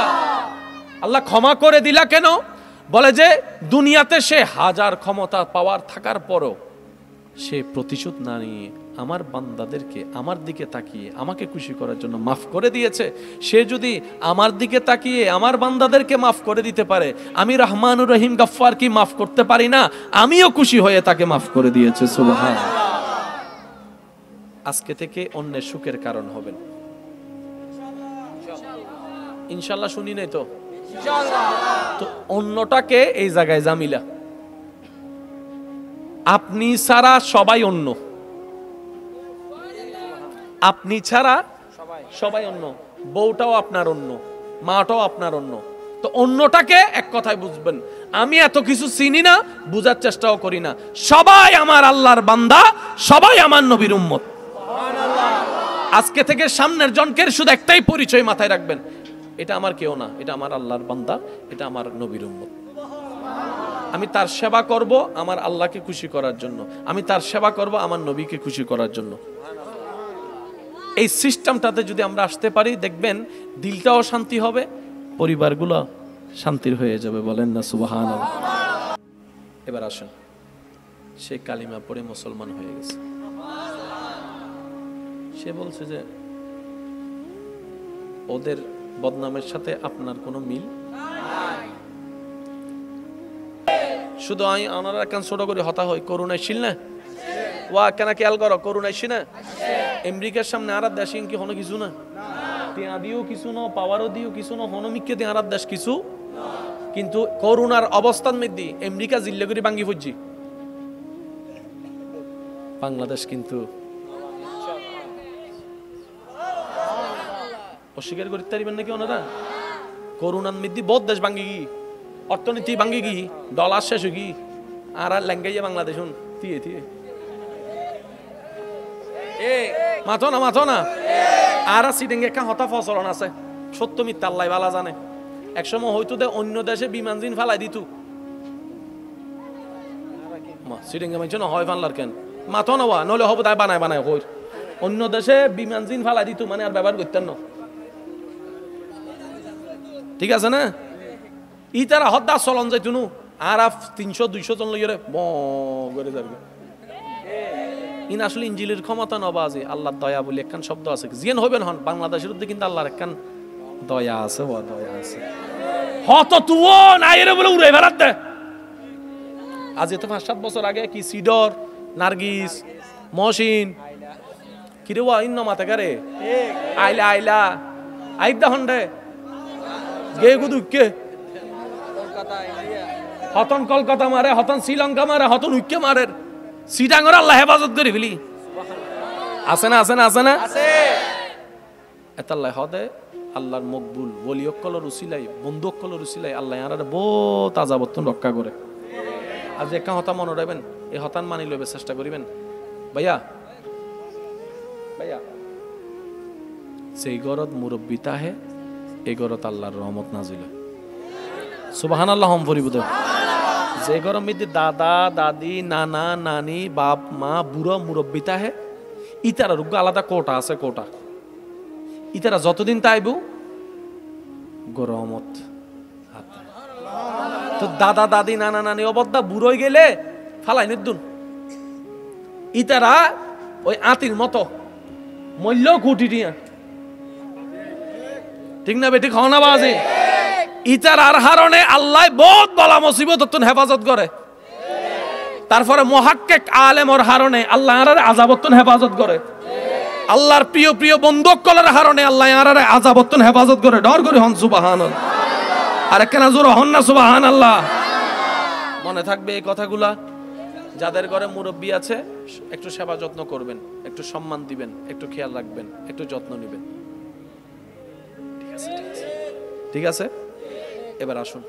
আল্লাহ ক্ষমা করে দিলা কেন? বলে যে দুনিয়াতে সে হাজার ক্ষমতা পাওয়ার থাকার পরও সে প্রতিশোধ না নিয়ে আমার বান্দাদেরকে আমার দিকে তাকিয়ে আমাকে খুশি করার জন্য মাফ করে দিয়েছে। সে যদি আমার দিকে তাকিয়ে আমার বান্দাদেরকে মাফ করে দিতে পারে, আমি রহমানুর রহিম গফফার কি মাফ করতে পারি না? আমিও খুশি হয়ে তাকে মাফ করে দিয়েছে। সুবহানাল্লাহ। আজকে থেকে অন্যের সুখের কারণ হবেন ইনশাআল্লাহ। শুনি নাই তো ইনশাআল্লাহ। তো অন্যটাকে এই জায়গায় জামিলা, আপনি ছাড়া সবাই অন্য, আপনি ছাড়া সবাই অন্য, বউটাও আপনার অন্য, মাটাও আপনার অন্য। তো অন্যটাকে এক কথায় বুঝবেন, আমি এত কিছু চিনি না, বুঝার চেষ্টাও করি না, সবাই আমার আল্লাহর বান্দা, সবাই আমার নবীর উম্মত। আজকে থেকে সামনের জনকের শুধু একটাই পরিচয় মাথায় রাখবেন, এটা আমার কেউ না, এটা আমার আল্লাহর বান্দা, এটা আমার নবীর উম্মত। আমি তার সেবা করব আমার আল্লাহকে খুশি করার জন্য, আমি তার সেবা করব আমার নবীকে খুশি করার জন্য। এই সিস্টেমটাতে যদি আমরা আসতে পারি, দেখবেন দিলটাও শান্তি হবে, পরিবারগুলো শান্তির হয়ে যাবে। বলেন না সুবহানাল্লাহ। এবার আসেন, সে কালিমা পড়ে মুসলমান হয়ে গেছে। সে বলছে যে ওদের বদনামের সাথে আপনার কোনো মিল নাই। শুধু আমি ওনারা একখান ছোট করে হতা হয়, করুণাশীল না ওয়া কেন খেয়াল করো, করুণাশীল না। আমেরিকার সামনে আরাত দেশ কি হনো কিছু না, টিয়া দিও কিছু না, পাওয়ারও দিও কিছু না, হনমিককে দিয়ে আরাত দেশ কিছু। কিন্তু করুণার অবস্থান মধ্যে আমেরিকা জিল্লে করে ভাঙ্গি ফুজি, বাংলাদেশ কিন্তু অস্বীকার করতে পারবেন নাকি ওনারা? করুণার মধ্যে বহুত দেশ ভাঙ্গি গি, অর্থনীতি ভাঙ্গি গি, ডলার শেষ হয়ে গি, আর লেঙ্গাইয়া বাংলাদেশ থিয়ে থিয়ে মাথো না আর সিটিং একটা হতা ফসলন আছে, সত্য মিথ্যা আল্লাহ ভালো জানে। একসময় হয়তো অন্য দেশে বিমান জিন ফালাই দিত, সিটিং না হয় ফানলার কেন মাথো না, নইলে হবো তাই বানায় হই অন্য দেশে বিমান জিন ফালাই দিত, মানে আর ব্যবহার করতেন না। ঠিক আছে না? ই তারা হদ্দা চলন যাইত নু, আর 300-200 জন লইরে করে যাবে। ইন আসলে ইঞ্জিলের ক্ষমতা নবাজে আল্লাহর দয়া বলে একখান শব্দ আছে, জিয়ান হবেন হন বাংলাদেশের মধ্যে কিন্তু আল্লাহর একখান দয়া আছে, ও দয়া আছে। হত তুও নাইরে বলে উড়ে বেড়াতে। আজ তো 5-7 বছর আগে কি সিডর, নার্গিস, মহসিন কিরে ওয়া ইন্ন মাতে কারে আইলা আইলা আইদা হন্ডে গে গুদুকে হতন কলকাতা মারে হতন শ্রীলঙ্কা মারে হতন উইকে মারে সিটাঙ্গর আল্লাহ হেফাজত করে ফেলি আছে না আছে না আছে না এতাল্লাহ হদে আল্লাহর মকবুল বলি অক্কলর উসিলাই বন্ধু অক্কলর উসিলাই আল্লাহ আর বহুত আজাবত্তন রক্ষা করে। আর যে একটা হতা মনে রাখবেন এই হতান মানি লইবে চেষ্টা করিবেন ভাইয়া ভাইয়া সেই গরত মুরব্বী তাহে এই গরত আল্লাহর রহমত নাজিল সুবহানাল্লাহ হম ফরিবুদ। যে গরম মধ্যে দাদা দাদি নানা নানি বাপ মা বুড়ো মুরব্বী তাহে ইতারা রুগ্গ আলাদা কোটা আছে কোটা ইতারা যতদিন তাইবু গরমত তো দাদা দাদি নানা নানি অবদ্ধা বুড়োই গেলে ফালাই নিদ্দুন ইতারা ওই আতির মতো মূল্য কুটি দিয়া ঠিক না বেটি খাওয়া না বাজে ইতারার হারণে আল্লাহ বহুত বলা মুসিবত হেফাজত করে। তারপরে মুহাক্কিক আলেমর হারণে আল্লাহ আর আযাবতন হেফাজত করে। আল্লাহর প্রিয় প্রিয় বন্ধুকলের হারণে আল্লাহ আর আযাবতন হেফাজত করে। ডর করে হন সুবহানাল্লাহ আর কেন জোর হন না সুবহানাল্লাহ। মনে থাকবে এই কথাগুলা। যাদের ঘরে মুরব্বী আছে একটু সেবা যত্ন করবেন, একটু সম্মান দিবেন, একটু খেয়াল রাখবেন, একটু যত্ন নেবেন। ঠিক আছে এবার আসুন